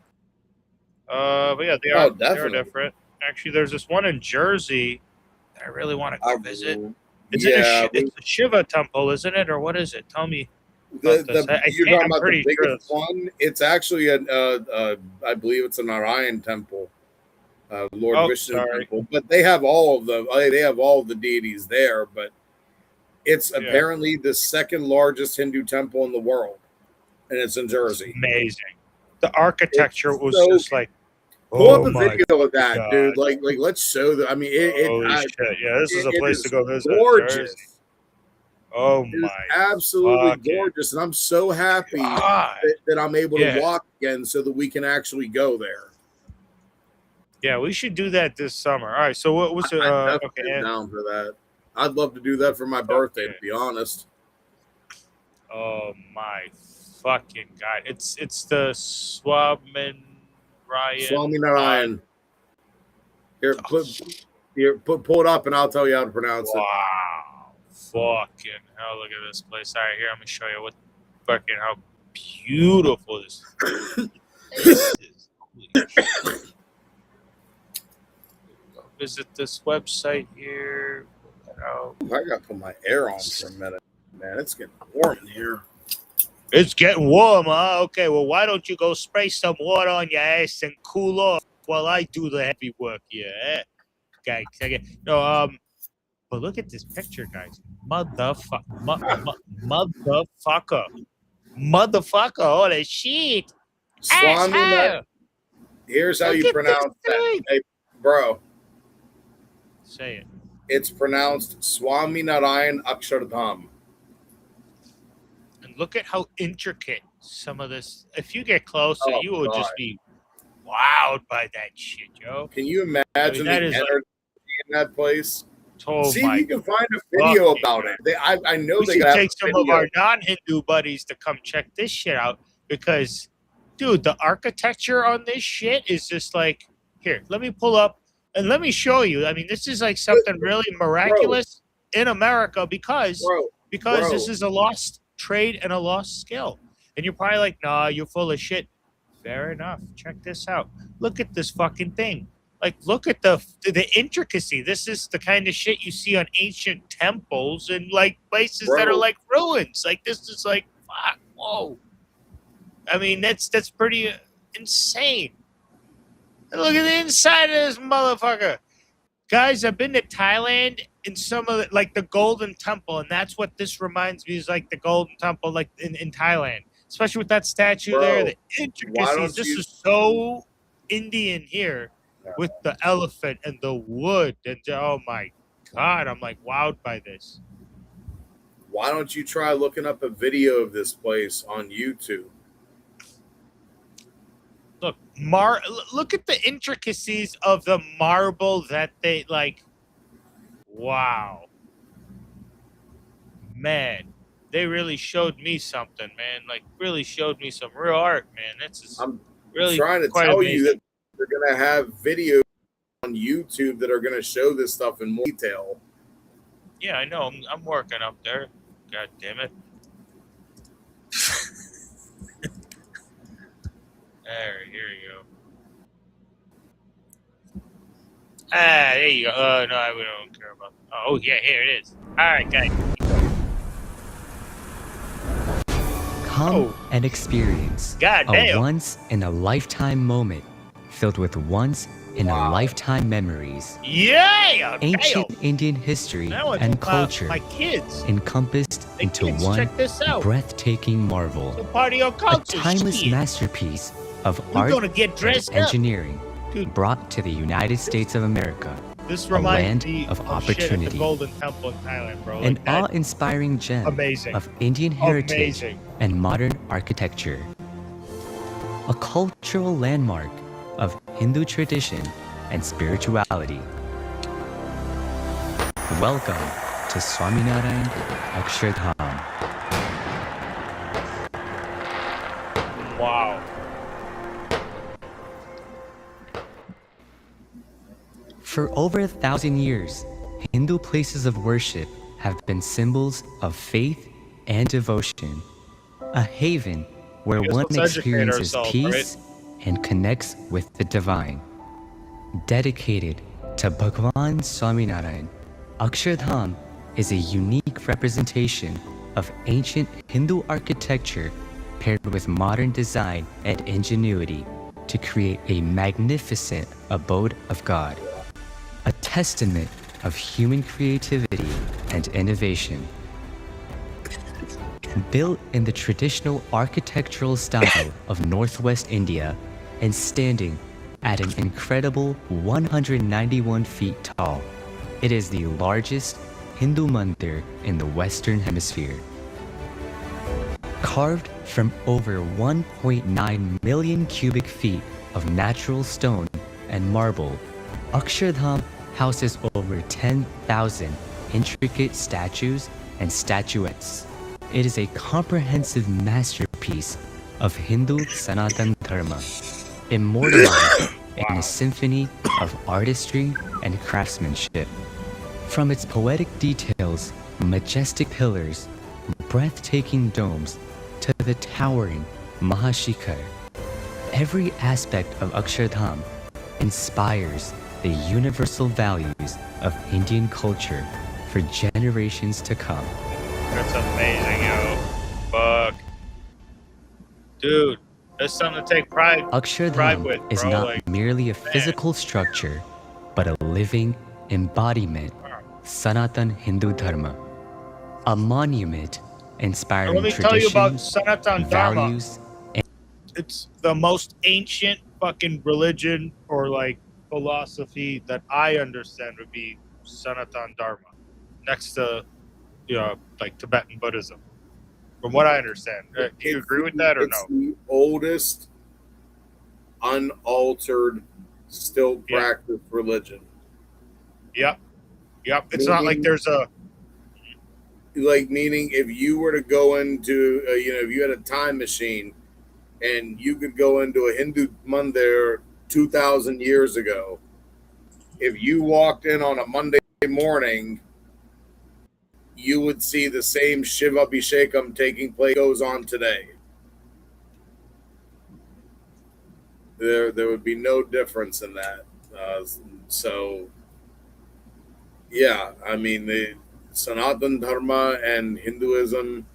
But yeah, they are different. Actually, there's this one in Jersey that I really want to go visit. It's it's a Shiva temple, isn't it, or what is it? Tell me. You're talking about the biggest one. It's actually I believe it's a Narayan temple, Lord Vishnu temple. But they have all of the deities there. But it's apparently the second largest Hindu temple in the world, and it's in Jersey. Amazing. The architecture was just like. Pull up a video of that, God. Dude. Like let's show that. I mean, shit. Yeah, this is a place to go visit. Gorgeous. Oh my! Absolutely gorgeous, and I'm so happy that I'm able to walk again, so that we can actually go there. Yeah, we should do that this summer. All right. So what was it? I'm down for that. I'd love to do that for my birthday. To be honest. Oh my fucking God! It's the Swaminarayan. Here, pull it up, and I'll tell you how to pronounce it. Wow, fucking hell! Look at this place. All right, here, I'm gonna show you how beautiful this is. Visit this website here. I gotta put my air on for a minute, man. It's getting warm in here. It's getting warm, huh? Okay, well, why don't you go spray some water on your ass and cool off while I do the heavy work here, eh? Okay, no, but look at this picture, guys. Motherfucker, holy shit. Here's how you pronounce that. Hey, bro. Say it. It's pronounced Swaminarayan Akshardham. Look at how intricate some of this. If you get closer, you will just be wowed by that shit, yo. Can you imagine the energy in that place? Oh, see if you can find a video about it. I know they got take some of our non-Hindu buddies to come check this shit out because, dude, the architecture on this shit is just like, here, let me pull up and let me show you. I mean, this is like something really miraculous in America because this is a lost trade and a lost skill. And you're probably like, nah, you're full of shit. Fair enough. Check this out. Look at this fucking thing. Like, look at the intricacy. This is the kind of shit you see on ancient temples and like places that are like ruins. Like, this is like, fuck, whoa. I mean, that's pretty insane. And look at the inside of this motherfucker. Guys, I've been to Thailand in some of the, like the Golden Temple, and that's what this reminds me is like the Golden Temple, like in Thailand, especially with that statue there. The intricacies. This is so Indian here with the elephant and the wood, and oh my God, I'm like wowed by this. Why don't you try looking up a video of this place on YouTube? Look, look at the intricacies of the marble that they like. Wow. Man, they really showed me something, man. Like, really showed me some real art, man. That's just I'm really trying to tell you that they're going to have videos on YouTube that are going to show this stuff in more detail. Yeah, I know. I'm working up there. God damn it. There, here you go. There you go. No, we don't care about that. Oh, yeah, here it is. All right, guys. Come and experience a once-in-a-lifetime moment filled with once-in-a-lifetime memories. Yeah! Ancient Indian history and culture encompassed into one breathtaking marvel. A timeless masterpiece of art and engineering brought to the United States of America This a reminds land me of shit at the opportunity, Golden Temple in Thailand, bro. an Like that. awe-inspiring gem Amazing. of Indian heritage Amazing. and modern architecture. A cultural landmark of Hindu tradition and spirituality. Welcome to Swaminarayan Akshardham. Wow. For over 1,000 years, Hindu places of worship have been symbols of faith and devotion, a haven where one experiences peace and connects with the divine. Dedicated to Bhagwan Swaminarayan, Akshardham is a unique representation of ancient Hindu architecture paired with modern design and ingenuity to create a magnificent abode of God. A testament of human creativity and innovation. Built in the traditional architectural style of Northwest India and standing at an incredible 191 feet tall, it is the largest Hindu mandir in the Western Hemisphere. Carved from over 1.9 million cubic feet of natural stone and marble, Akshardham houses over 10,000 intricate statues and statuettes. It is a comprehensive masterpiece of Hindu Sanatan Dharma, immortalized in a symphony of artistry and craftsmanship. From its poetic details, majestic pillars, breathtaking domes, to the towering Mahashikar, every aspect of Akshardham inspires the universal values of Indian culture for generations to come. That's amazing, yo. Fuck. Dude, that's something to take pride Akshardham is bro. not like, merely a physical structure, but a living embodiment Sanatan Hindu Dharma. A monument inspiring let me tell you about traditions, Sanatan Dharma. values, and It's the most ancient fucking religion or like philosophy that I understand would be Sanatan Dharma, next to like Tibetan Buddhism. From what I understand, do you agree with that or no? It's the oldest, unaltered, still practiced religion. Yep. It's not like there's a meaning if you were to go into if you had a time machine and you could go into a Hindu mandir 2,000 years ago, if you walked in on a Monday morning, you would see the same Shiva Abhishekam taking place goes on today. There would be no difference in that. I mean, the Sanatan Dharma and Hinduism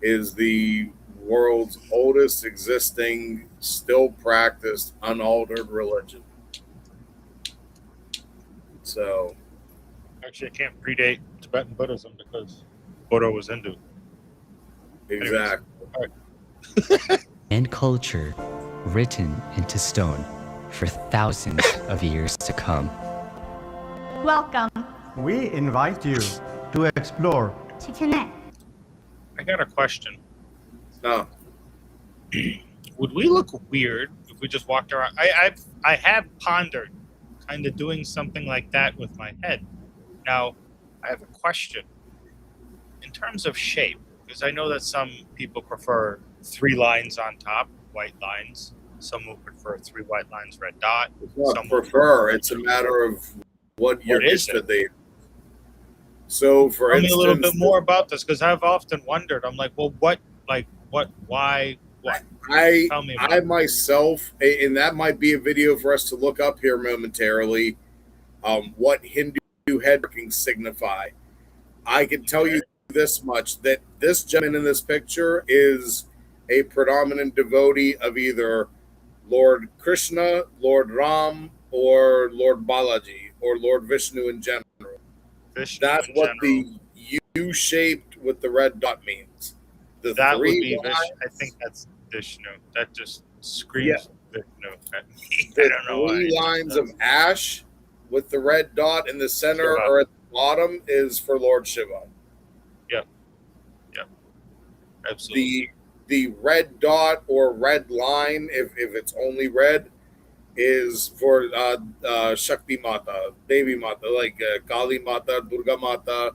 is the world's oldest existing, still practiced, unaltered religion. So, actually, it can't predate Tibetan Buddhism because Buddha was Hindu. Exactly. and culture written into stone for thousands of years to come. Welcome. We invite you to explore, to connect. I got a question. No. Would we look weird if we just walked around? I have pondered kind of doing something like that with my head. Now, I have a question. In terms of shape, because I know that some people prefer 3 lines on top, white lines. Some will prefer 3 white lines, red dot. It's not prefer. It's a matter of what you're interested in. So, for instance, tell me a little bit more about this, because I've often wondered. I'm like, well, why? I myself, and that might be a video for us to look up here momentarily, what Hindu headworking signify. I can tell you this much, that this gentleman in this picture is a predominant devotee of either Lord Krishna, Lord Ram, or Lord Balaji, or Lord Vishnu in general. That's what the U-shaped with the red dot means. That would be Vishnu. I think that's Vishnu. That just screams Vishnu at me. I don't know why. 3 lines of ash with the red dot in the center Shiva. or at the bottom is for Lord Shiva. Yep. Absolutely. The red dot or red line, if it's only red, is for Shakti Mata, Devi Mata, like Kali Mata, Durga Mata,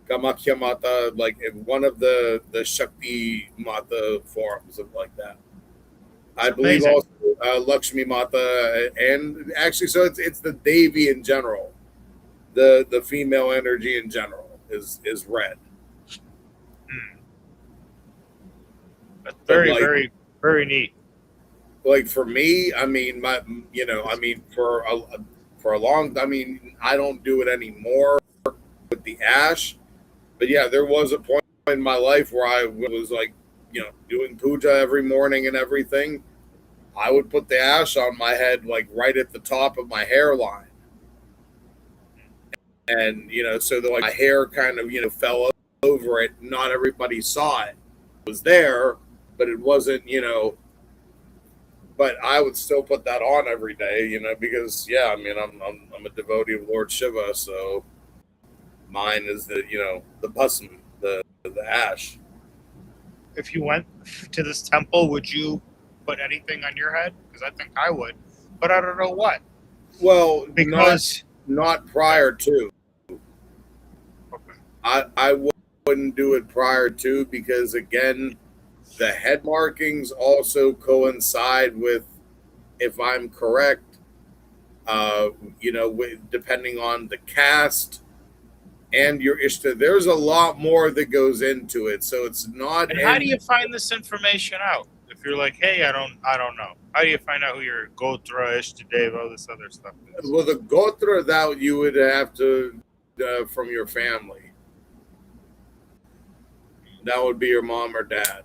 Kamakhya Mata, like one of the Shakti Mata forms of like that. I believe also Lakshmi Mata, and actually, so it's the Devi in general, the female energy in general is red. That's very, very, very neat. Like for me, I mean, for a long, I mean, I don't do it anymore with the ash, but yeah, there was a point in my life where I was like, doing puja every morning and everything. I would put the ash on my head, like right at the top of my hairline, and so that like my hair kind of fell over it. Not everybody saw it. It was there, but it wasn't, but I would still put that on every day, because I mean, I'm a devotee of Lord Shiva, so mine is the bhasm, the ash. If you went to this temple, would you put anything on your head? Because I think I would, but I don't know what. Well, because not prior to. Okay. I wouldn't do it prior to, because again, the head markings also coincide with, if I'm correct, depending on the caste and your ishta, there's a lot more that goes into it. So it's not. And how do you find this information out? If you're like, hey, I don't know. How do you find out who your gotra, ishtadev, all this other stuff is? Well, the gotra, that you would have to from your family. That would be your mom or dad.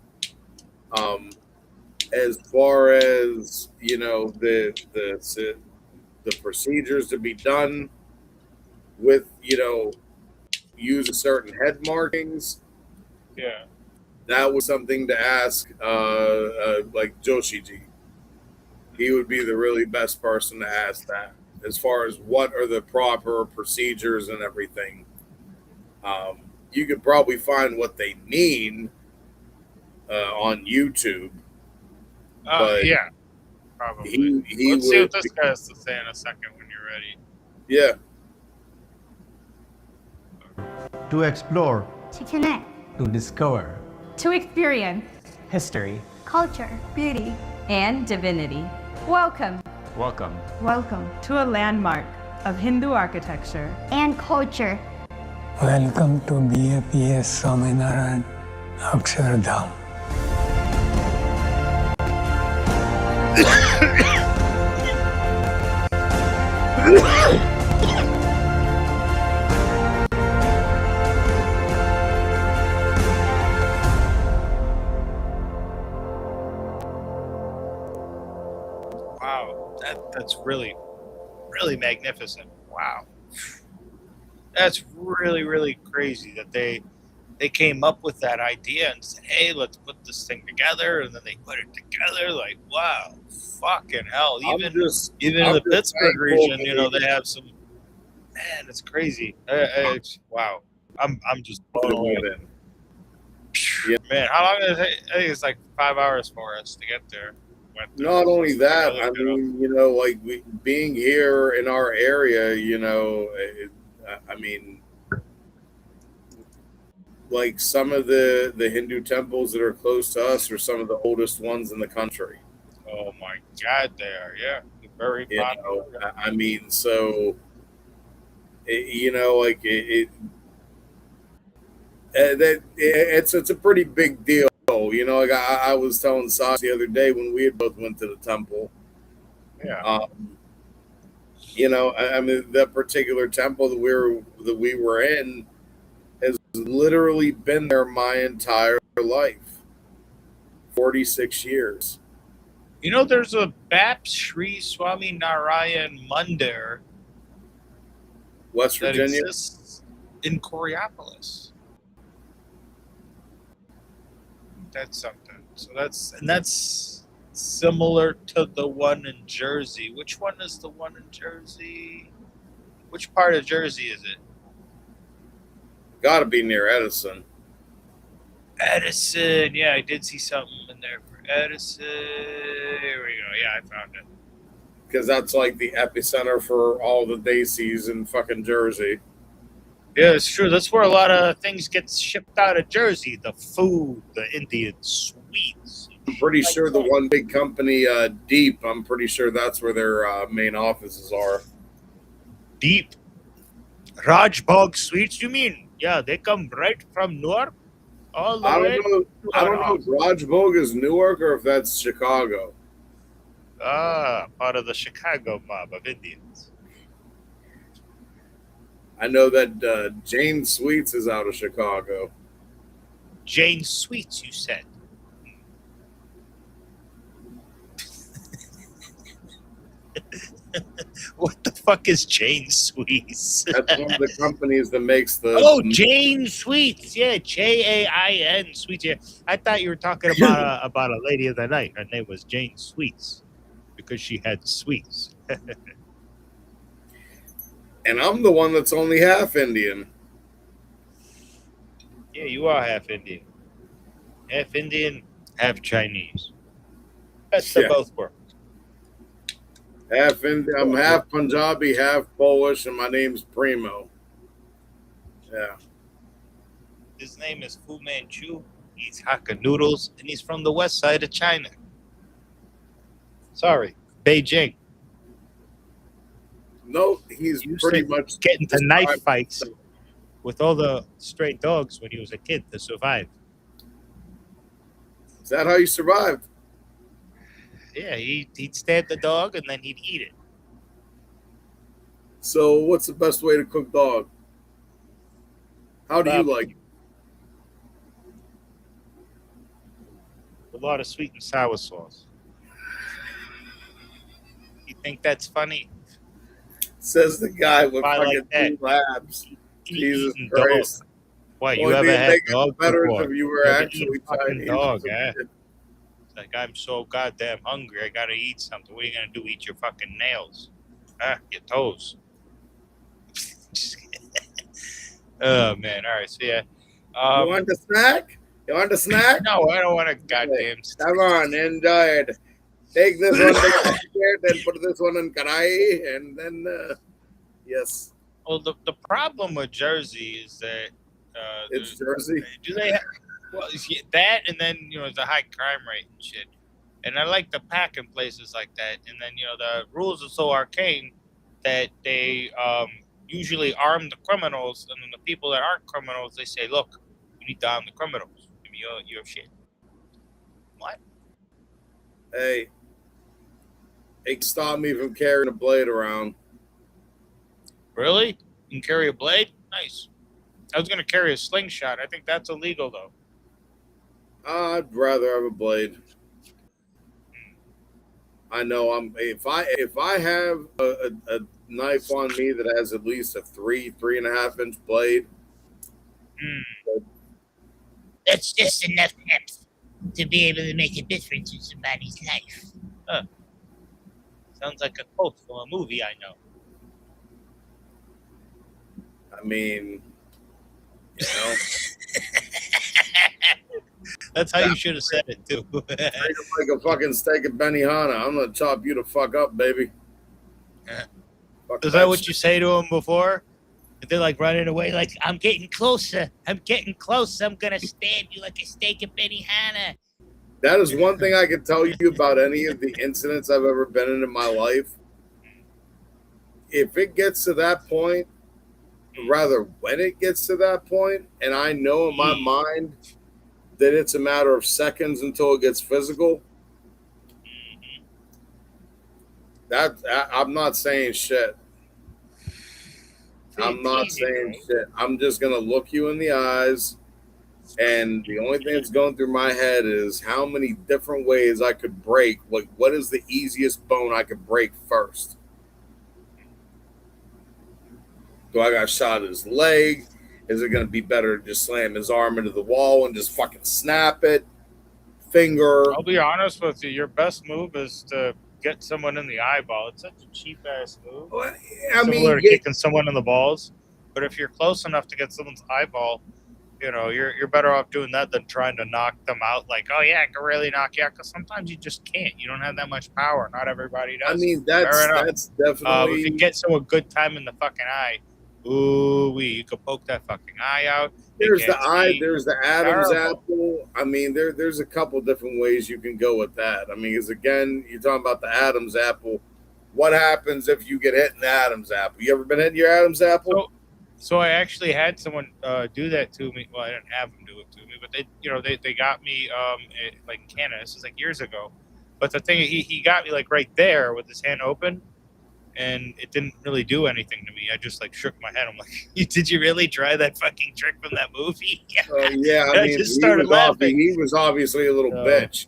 As far as the procedures to be done with use certain head markings, that was something to ask like Joshiji. He would be the really best person to ask that, as far as what are the proper procedures and everything. You could probably find what they mean on YouTube. Yeah, probably. Let's see what this guy has to say in a second when you're ready. Yeah. To explore. To connect. To discover. To experience. History. Culture. Beauty. And divinity. Welcome. Welcome. Welcome to a landmark of Hindu architecture and culture. Welcome to BAPS Swaminarayan Akshardham. Wow, that's really, really magnificent. Wow. That's really, really crazy that they came up with that idea and said, hey, let's put this thing together, and then they put it together. Like, wow, fucking hell. Even in the Pittsburgh region, they have some, man, it's crazy. Wow. I'm just blown away. Yeah. Man, how long did it take? I think it's like 5 hours for us to get there. Not only that, I mean, like being here in our area, I mean, like some of the Hindu temples that are close to us are some of the oldest ones in the country. Oh my God, they are. Yeah, they're very popular. I mean, so it's a pretty big deal. Like I was telling Sach the other day when we had both went to the temple. Yeah. I mean, that particular temple that we were in has literally been there my entire life, 46 years. There's a Baps Sri Swami Narayan Mandir, West Virginia, that exists in Coriopolis. That's something. So that's similar to the one in Jersey. Which one is the one in Jersey? Which part of Jersey is it? Got to be near Edison. Edison. Yeah, I did see something in there for Edison. Here we go. Yeah, I found it. Because that's like the epicenter for all the Daisies in fucking Jersey. Yeah, it's true. That's where a lot of things get shipped out of Jersey. The food, the Indian sweets. I'm pretty sure the one big company, Deep, I'm pretty sure that's where their main offices are. Deep. Rajbog sweets, you mean? Yeah, they come right from Newark all the way. I don't know if Rajbog is Newark or if that's Chicago. Ah, part of the Chicago mob of Indians. I know that Jane Sweets is out of Chicago. Jane Sweets, you said. What the fuck is Jane Sweets? That's one of the companies that makes the... Oh, Jane Sweets. Yeah, Jain Sweets. Yeah, I thought you were talking about a lady of the night. Her name was Jane Sweets because she had sweets. And I'm the one that's only half Indian. Yeah, you are half Indian. Half Indian, half Chinese. Best of both worlds. Half Indian, I'm half Punjabi, half Polish, and my name's Primo. Yeah. His name is Fu Manchu. He's Hakka noodles, and he's from the west side of China. Sorry, Beijing. No, he's pretty much getting to knife fights with all the stray dogs when he was a kid to survive. Is that how you survived? Yeah, he'd stab the dog and then he'd eat it. So what's the best way to cook dog? How do you like it? A lot of sweet and sour sauce. You think that's funny? Says the guy with fucking like 2 labs. Jesus Eating Christ. Dog. What, you ever had dog better before? if you were actually Chinese. Dog, eh? Like, I'm so goddamn hungry. I gotta eat something. What are you gonna do? Eat your fucking nails? Your toes. Oh man! All right, so yeah. You want a snack? You want a snack? No, I don't want a goddamn snack. Come on, enjoy it. Take this one, then put this one in karai, and then yes. Well, the problem with Jersey is that it's Jersey. Do they have? Well, that, and then the high crime rate and shit. And I like the packing places like that. And then the rules are so arcane that they usually arm the criminals, and then the people that aren't criminals, they say, "Look, you need to arm the criminals. Give me your shit." What? Hey, it can stop me from carrying a blade around. Really? You can carry a blade? Nice. I was gonna carry a slingshot. I think that's illegal though. I'd rather have a blade. I know if I have a knife on me that has at least a 3.5 inch blade. That's just enough depth to be able to make a difference in somebody's life. Huh. Sounds like a quote from a movie I know. I mean, That's how you should have said it too. Treat it like a fucking steak of Benihana. I'm gonna chop you the fuck up, baby. Is that what you say to them before? They're like running away, like, I'm getting closer. I'm getting close. I'm gonna stab you like a steak of Benihana. That is one thing I can tell you about any of the incidents I've ever been in my life. If it gets to that point, rather when it gets to that point, and I know in my mind that it's a matter of seconds until it gets physical, I'm not saying shit. I'm not saying shit. I'm just going to look you in the eyes, and the only thing that's going through my head is how many different ways I could break. Like, what is the easiest bone I could break first? Do I got shot at his leg? Is it going to be better to just slam his arm into the wall and just fucking snap it? Finger? I'll be honest with you. Your best move is to get someone in the eyeball. It's such a cheap ass move. Well, Similar to kicking someone in the balls. But if you're close enough to get someone's eyeball, you know, you're better off doing that than trying to knock them out. Like, oh yeah, I can really knock you out, because sometimes you just can't. You don't have that much power. Not everybody does. I mean, that's definitely. If you get someone good time in the fucking eye, ooh, you could poke that fucking eye out. There's the eye. There's the Adam's apple. I mean, there's a couple different ways you can go with that. I mean, because again, you're talking about the Adam's apple. What happens if you get hit in the Adam's apple? You ever been hit in your Adam's apple? So I actually had someone do that to me. Well, I didn't have them do it to me, but they got me like in Canada. This was like years ago. But the thing, he got me like right there with his hand open, and it didn't really do anything to me. I just like shook my head. I'm like, did you really try that fucking trick from that movie? Yeah, I mean, just started laughing. He was obviously a little bitch.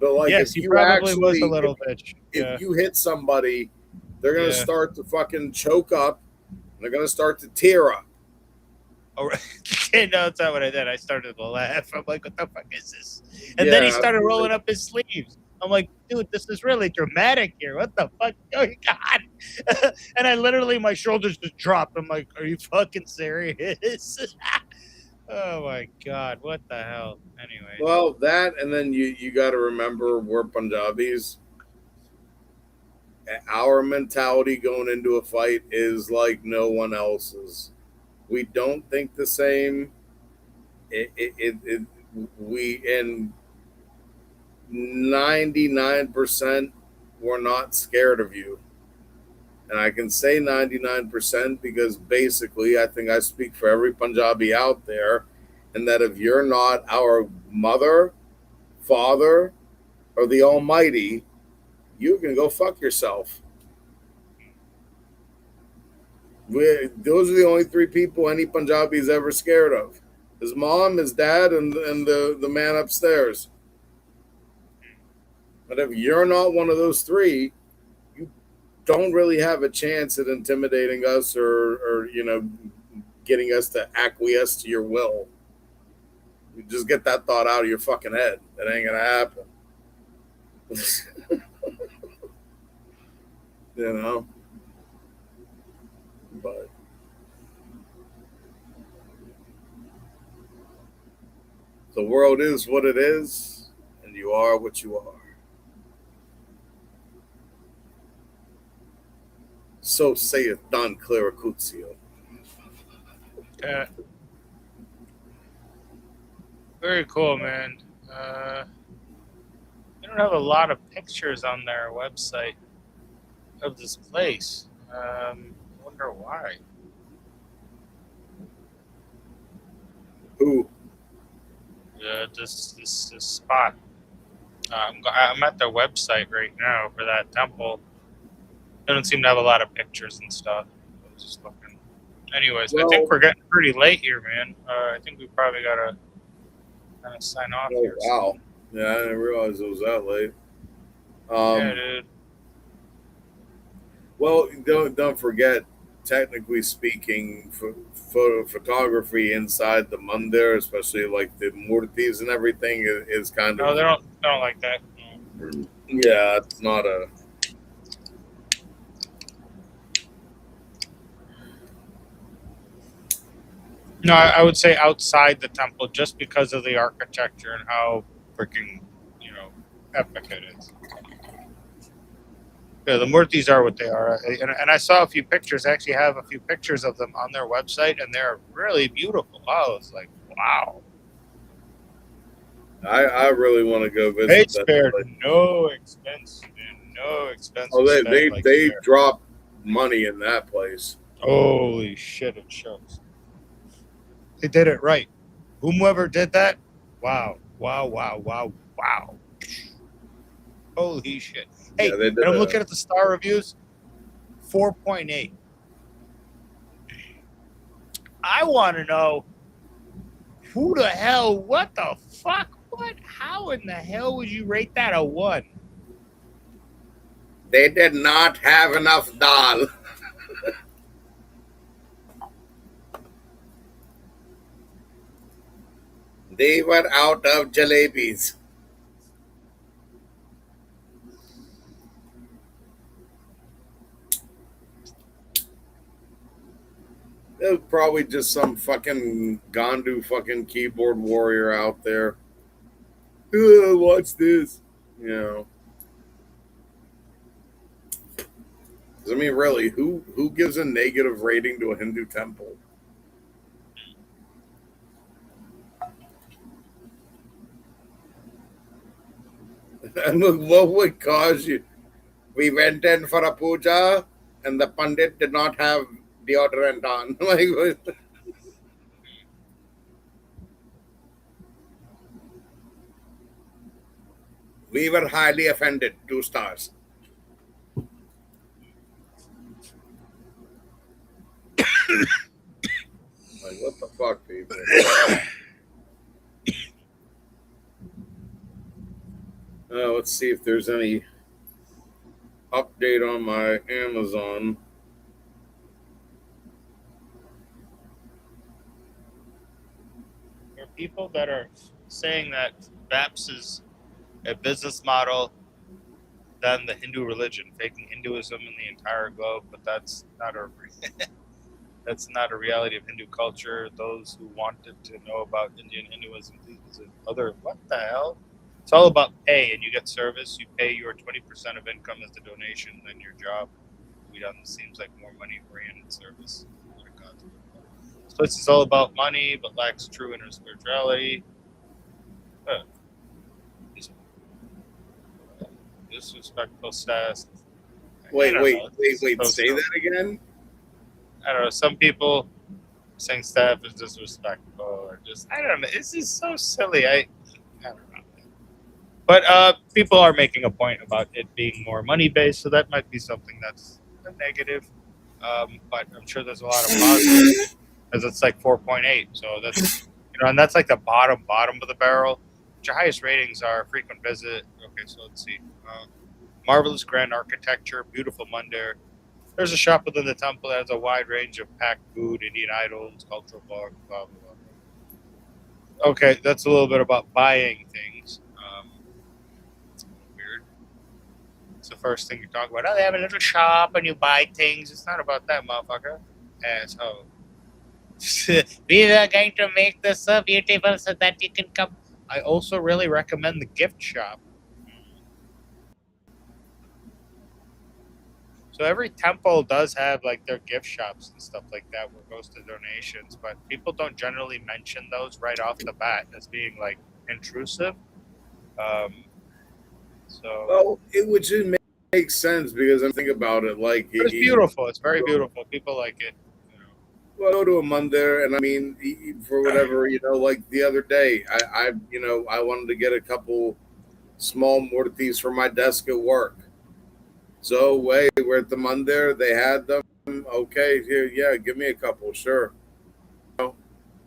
But like, yes, if he you probably actually, was a little bitch. If you hit somebody, they're gonna start to fucking choke up. They're gonna start to tear up. Oh, no, that's not what I did. I started to laugh. I'm like, what the fuck is this? And then he started rolling up his sleeves. I'm like, dude, this is really dramatic here. What the fuck? Oh, God. And I literally, my shoulders just dropped. I'm like, are you fucking serious? Oh, my God. What the hell? Anyway. Well, that, and then you got to remember, we're Punjabis. Our mentality going into a fight is like no one else's. We don't think the same. We, and 99% we're not scared of you. And I can say 99% because basically I think I speak for every Punjabi out there, and that if you're not our mother, father, or the Almighty, you can go fuck yourself. Those are the only three people any Punjabi is ever scared of: his mom, his dad, and the man upstairs. But if you're not one of those three, you don't really have a chance at intimidating us or getting us to acquiesce to your will. You just get that thought out of your fucking head. That ain't gonna happen. But the world is what it is, and you are what you are. So saith Don Claracuzio. Very cool, man. They don't have a lot of pictures on their website of this place. I wonder why. Who? This spot. I'm at their website right now for that temple. They don't seem to have a lot of pictures and stuff. I was just looking. Anyways, I think we're getting pretty late here, man. I think we probably gotta kind of sign off here. Wow. Yeah, I didn't realize it was that late. Yeah, dude. Well, don't forget, technically speaking, photography inside the mandir, especially like the murtis and everything, is kind of. No, they don't like that. No. Yeah, it's not a. No, I would say outside the temple, just because of the architecture and how freaking, epic it is. Yeah, the murtis are what they are, and I saw a few pictures. I actually have a few pictures of them on their website, and they're really beautiful. I was like, wow. I really want to go visit. They spared no expense, man. No expense. Oh, they dropped money in that place. Holy shit! It shows. They did it right. Whomever did that, wow. Holy shit. Hey, yeah, and I'm looking at the star reviews, 4.8. I want to know who the hell, what the fuck, how in the hell would you rate that a 1? They did not have enough dal. They were out of jalebis. probably just some fucking Gandu fucking keyboard warrior out there. What's this? You know. I mean, really, who gives a negative rating to a Hindu temple? And look, what would cause you? We went in for a puja, and the pandit did not have deodorant on. Like, we were highly offended. 2 stars. Like, what the fuck, people? Let's see if there's any update on my Amazon. There are people that are saying that VAPS is a business model than the Hindu religion, faking Hinduism in the entire globe, but that's not a that's not a reality of Hindu culture. Those who wanted to know about Indian Hinduism, please visit other. What the hell? It's all about pay, and you get service. You pay your 20% of income as the donation, then your job. We done seems like more money-oriented service. So this is all about money, but lacks true inner spirituality. Disrespectful staff. Wait, say that again? I don't know. Some people saying staff is disrespectful, or just, I don't know. This is so silly. I don't know. But people are making a point about it being more money-based, so that might be something that's a negative. But I'm sure there's a lot of positives, because it's like 4.8. So that's, and that's like the bottom of the barrel. Your highest ratings are frequent visit. Okay, so let's see. Marvelous grand architecture, beautiful mandir. There's a shop within the temple that has a wide range of packed food, Indian idols, cultural blogs, blah, blah, blah. Okay, that's a little bit about buying things. Weird. It's the first thing you talk about. Oh, they have a little shop and you buy things. It's not about that, motherfucker. Asshole. We are going to make this so beautiful so that you can come. I also really recommend the gift shop. So every temple does have like their gift shops and stuff like that where it goes to donations, but people don't generally mention those right off the bat as being like intrusive. Well, it would just make sense because I'm thinking about it. Like, it's beautiful. It's very beautiful. People like it. Well, go to a mandir, and I mean, for whatever, like the other day, I wanted to get a couple small murtis for my desk at work. So, we're at the mandir, they had them. Okay, here, yeah, give me a couple, sure.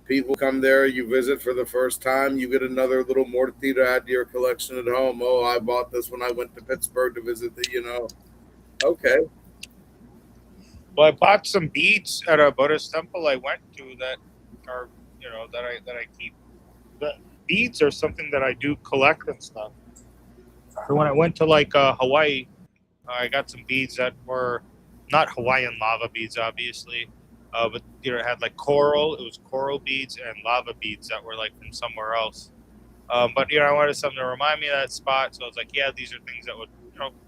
People come there, you visit for the first time, you get another little murti to add to your collection at home. Oh, I bought this when I went to Pittsburgh to visit the, okay. Well, I bought some beads at a Buddhist temple I went to that are, that I keep. The beads are something that I do collect and stuff. So when I went to like Hawaii, I got some beads that were not Hawaiian lava beads, obviously, but it had like coral. It was coral beads and lava beads that were like from somewhere else. But I wanted something to remind me of that spot, so I was like, yeah, these are things that would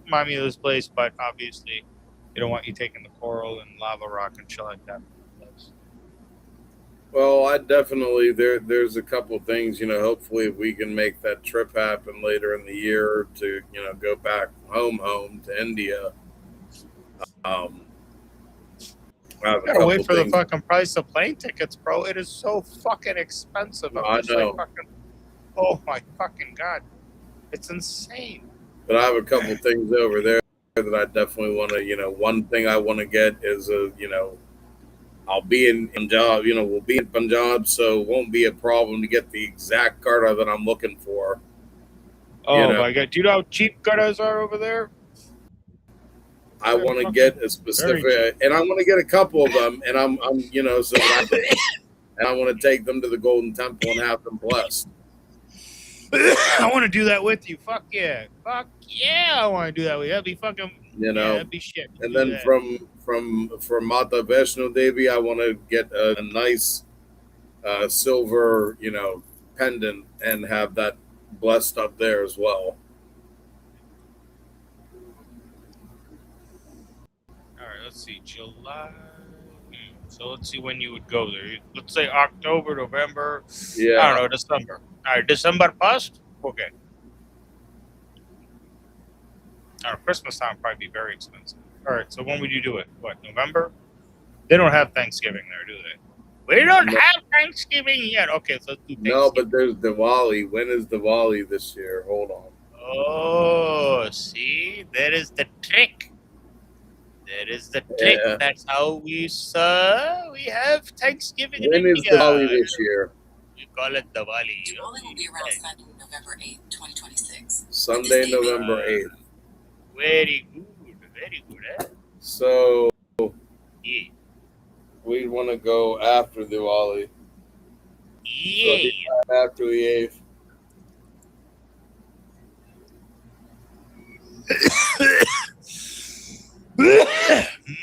remind me of this place. But obviously, you don't want you taking the coral and lava rock and shit like that. Well, I definitely there's a couple things, hopefully if we can make that trip happen later in the year to, go back home to India. Gotta wait for the fucking price of plane tickets, bro. It is so fucking expensive. I know. Oh my fucking God. It's insane. But I have a couple things over there that I definitely want to, one thing I want to get is I'll be in Punjab, we'll be in Punjab, so it won't be a problem to get the exact garter that I'm looking for. Oh my God. Do you know how cheap garters are over there? I want to get a specific, and I want to get a couple of them, and I'm and I want to take them to the Golden Temple and have them blessed. I want to do that with you. Fuck yeah. Fuck yeah, I want to do that with you. That'd be fucking, You know, that'd be shit. and then from Mata Vaishno Devi, I want to get a nice silver, pendant and have that blessed up there as well. All right, let's see. July. So let's see when you would go there. Let's say October, November. Yeah. I don't know, December. All right, December passed? Okay. All right, Christmas time would probably be very expensive. All right, so when would you do it? What, November? They don't have Thanksgiving there, do they? We don't have Thanksgiving yet. Okay, so let's do Thanksgiving. No, but there's Diwali. When is Diwali this year? Hold on. Oh, see? That is the trick. That is the trick. Yeah. That's how we have Thanksgiving When in is India. Diwali this year? We call it Diwali. Diwali will be around Sunday, November 8th, 2026. Sunday, November 8th. Very good. Very good, eh? So Yeah. we want to go after Diwali. Yeah. So after the 8th.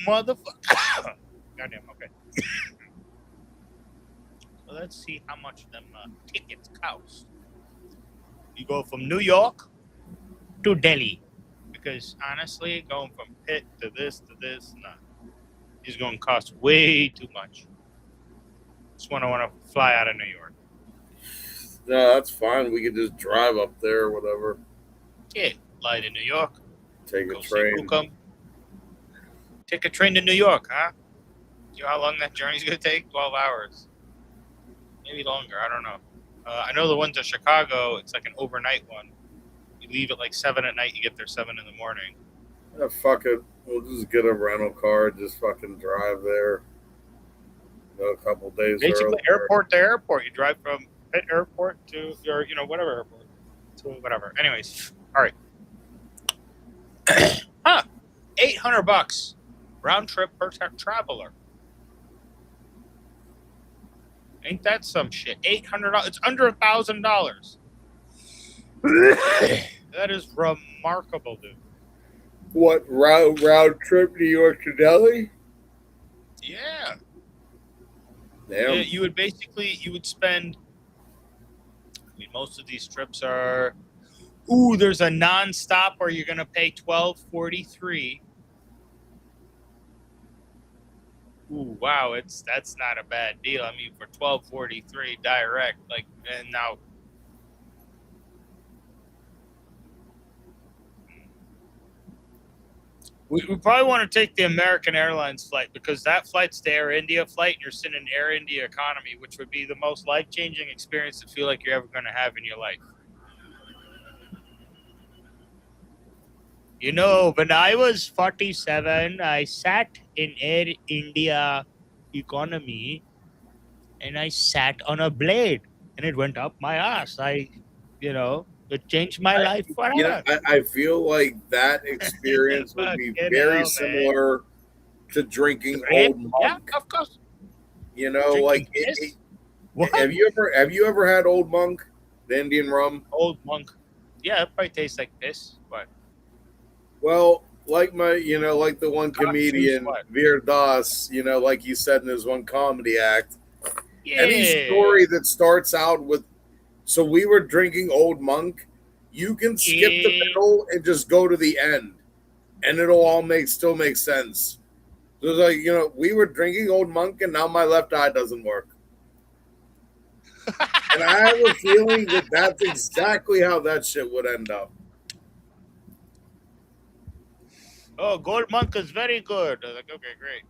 Motherfucker. Goddamn, okay. So let's see how much them tickets cost. You go from New York to Delhi. Because honestly, going from Pitt to this, nah. It's going to cost way too much. Just want to fly out of New York. No, that's fine. We could just drive up there or whatever. Yeah, fly to New York. Take a Go see train. hookah. Take a train to New York, huh? You know how long that journey's going to take? 12 hours. Maybe longer. I don't know. I know the one to Chicago, it's like an overnight one. You leave at like 7 at night, you get there 7 in the morning. Yeah, fuck it. We'll just get a rental car, just fucking drive there. A couple days Basically, earlier. airport to airport. You drive from Pitt Airport to your, whatever airport. To whatever. Anyways, all right. $800 round trip per traveler. Ain't that some shit? $800. It's under $1,000. That is remarkable, dude. What, round trip New York to Delhi? Yeah. Damn. Yeah, you would spend, I mean, most of these trips are, there's a non-stop where you're going to pay $12.43. Ooh, wow, that's not a bad deal. I mean, for $12.43 direct, and now, we probably want to take the American Airlines flight because that flight's the Air India flight, and you're sitting in Air India economy, which would be the most life-changing experience to feel like you're ever going to have in your life. You know, when I was 47, I sat in Air India economy, and I sat on a blade, and it went up my ass. It changed my life forever. I feel like that experience would be very similar to drinking Old Monk. Yeah, of course. Have you ever had Old Monk, the Indian rum? Old Monk. Yeah, it probably tastes like this, but. Well, like like the one comedian, Veer Das, like you said in his one comedy act. Yeah. Any story that starts out with, so we were drinking Old Monk, you can skip the middle and just go to the end, and it'll all still make sense. So it's like, we were drinking Old Monk, and now my left eye doesn't work. And I have a feeling that that's exactly how that shit would end up. Oh, Gold Monk is very good. I was like, okay, great.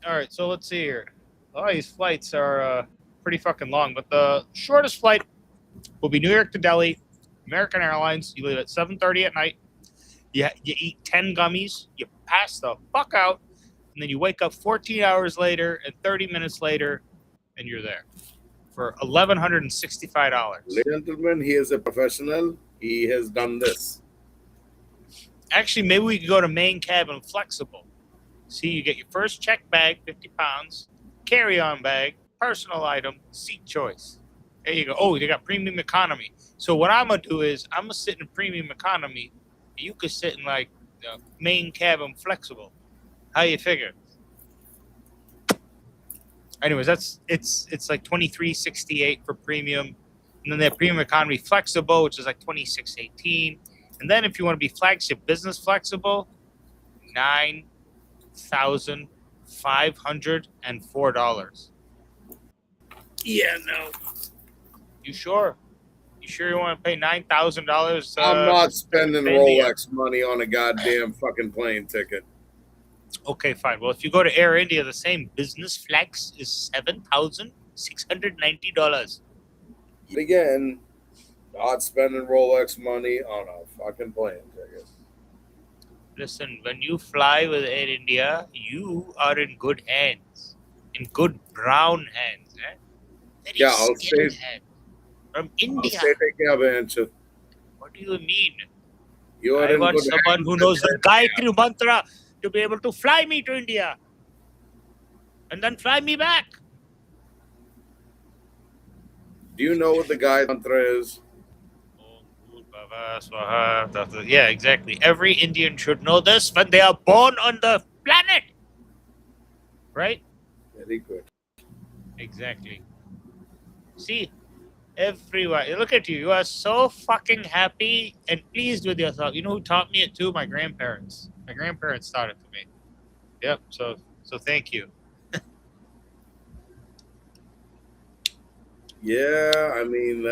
All right, so let's see here. Oh, these flights are pretty fucking long, but the shortest flight will be New York to Delhi, American Airlines. You leave at 7:30 at night. You eat 10 gummies. You pass the fuck out, and then you wake up 14 hours later and 30 minutes later, and you're there for $1,165. Ladies and gentlemen, he is a professional. He has done this. Actually, maybe we could go to main cabin flexible. See, you get your first check bag, 50 pounds, carry-on bag, personal item, seat choice. There you go. Oh, they got premium economy. So what I'm gonna do is I'm gonna sit in premium economy. You could sit in like the main cabin flexible. How you figure? Anyways, it's like $23.68 for premium, and then they have premium economy flexible, which is like $26.18. And then if you want to be flagship business flexible, $9,504. Yeah, no. You sure? You sure you want to pay $9,000? I'm not spending India? Rolex money on a goddamn fucking plane ticket. Okay, fine. Well, if you go to Air India, the same business flex is $7,690. Again, not spending Rolex money on a fucking plane ticket. Listen, when you fly with Air India, you are in good hands, in good brown hands. Eh? Very I'll skilled say hands. From India. What do you mean? You I want someone who knows the Gayatri mantra to be able to fly me to India and then fly me back. Do you know what the Gayatri mantra is? Yeah, exactly. Every Indian should know this when they are born on the planet. Right? Very good. Exactly. See, everyone, look at you. You are so fucking happy and pleased with yourself. You know who taught me it too? My grandparents. My grandparents taught it to me. Yep. So thank you. Yeah, I mean,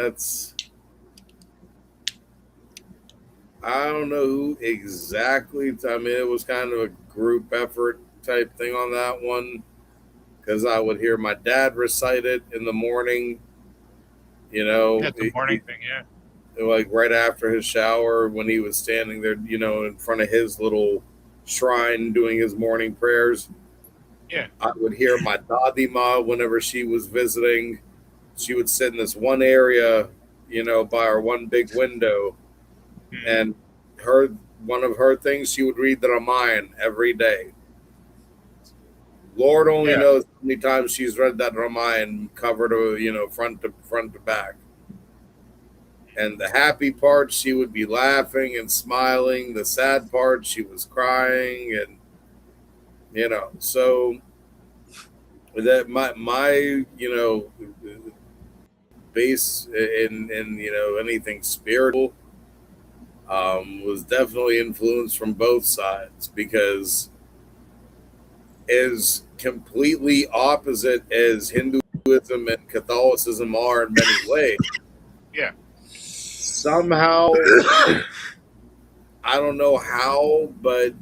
I don't know who exactly. I mean, it was kind of a group effort type thing on that one, because I would hear my dad recite it in the morning. You know, the morning thing, yeah. Like right after his shower, when he was standing there, you know, in front of his little shrine doing his morning prayers. Yeah. I would hear my dadima whenever she was visiting. She would sit in this one area, you know, by our one big window. And one of her things, she would read the Ramayana every day. Lord only knows how many times she's read that Ramayana cover to, you know, front to back. And the happy part, she would be laughing and smiling. The sad part, she was crying, and you know, so that my you know, base in you know, anything spiritual was definitely influenced from both sides, because as completely opposite as Hinduism and Catholicism are in many ways, somehow I don't know how, but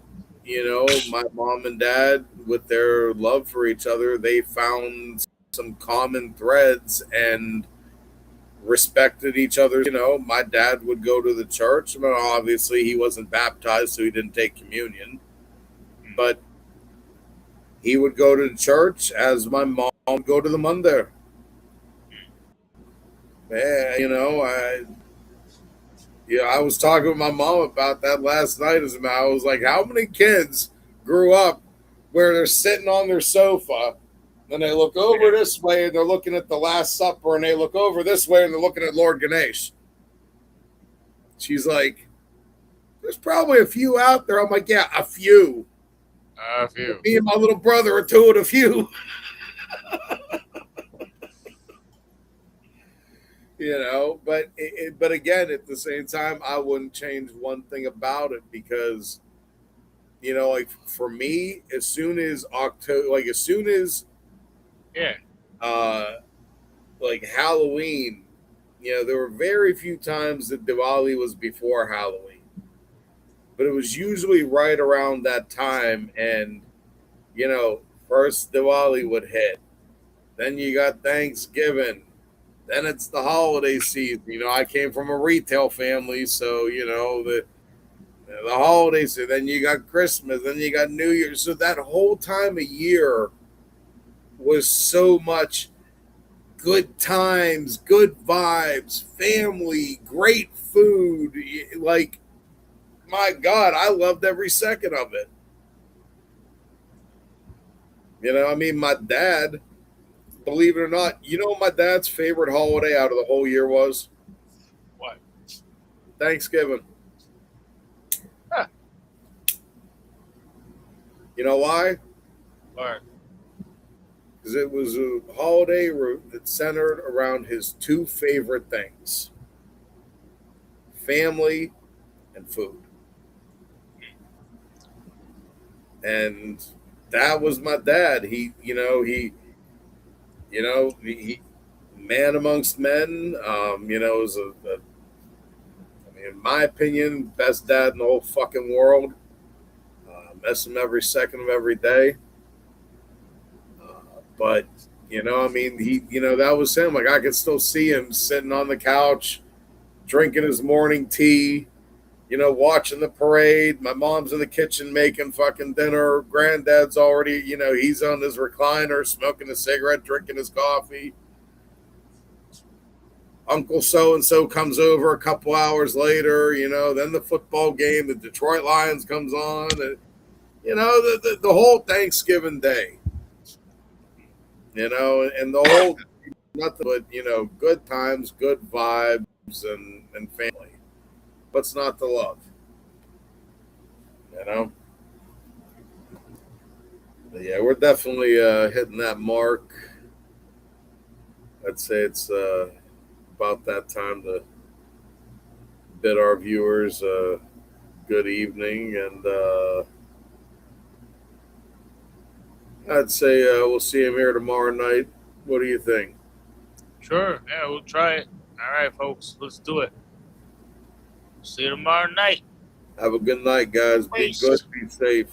you know, my mom and dad, with their love for each other, they found some common threads and respected each other. You know, my dad would go to the church. I mean, obviously, he wasn't baptized, so he didn't take communion. But he would go to the church as my mom would go to the mandir. Man, you know, I was talking with my mom about that last night. I was like, how many kids grew up where they're sitting on their sofa and they look over this way and they're looking at the Last Supper, and they look over this way and they're looking at Lord Ganesh? She's like, there's probably a few out there. I'm like, yeah, a few. A few. Me and my little brother are two of the few. You know, but again, at the same time, I wouldn't change one thing about it, because, you know, like for me, as soon as like Halloween, you know, there were very few times that Diwali was before Halloween, but it was usually right around that time. And, you know, first Diwali would hit, then you got Thanksgiving, then it's the holiday season. You know, I came from a retail family, so, you know, the holidays, then you got Christmas, then you got New Year. So that whole time of year was so much good times, good vibes, family, great food. Like, my God, I loved every second of it. You know, I mean, my dad believe it or not, you know what my dad's favorite holiday out of the whole year was? What? Thanksgiving. Huh. You know why? Why? Because it was a holiday that centered around his two favorite things: family and food. And that was my dad. He man amongst men. Was in my opinion, best dad in the whole fucking world. Miss him every second of every day. But that was him. Like I could still see him sitting on the couch, drinking his morning tea. Watching the parade. My mom's in the kitchen making fucking dinner. Granddad's already, he's on his recliner, smoking a cigarette, drinking his coffee. Uncle so-and-so comes over a couple hours later, then the football game, the Detroit Lions comes on, and, the whole Thanksgiving day, and the whole, nothing but, good times, good vibes, and family. What's not to love? But yeah, we're definitely hitting that mark. I'd say it's about that time to bid our viewers good evening, and I'd say we'll see him here tomorrow night. What do you think? Sure. Yeah, we'll try it. All right, folks, let's do it. See you tomorrow night. Have a good night, guys. Peace. Be good. Be safe.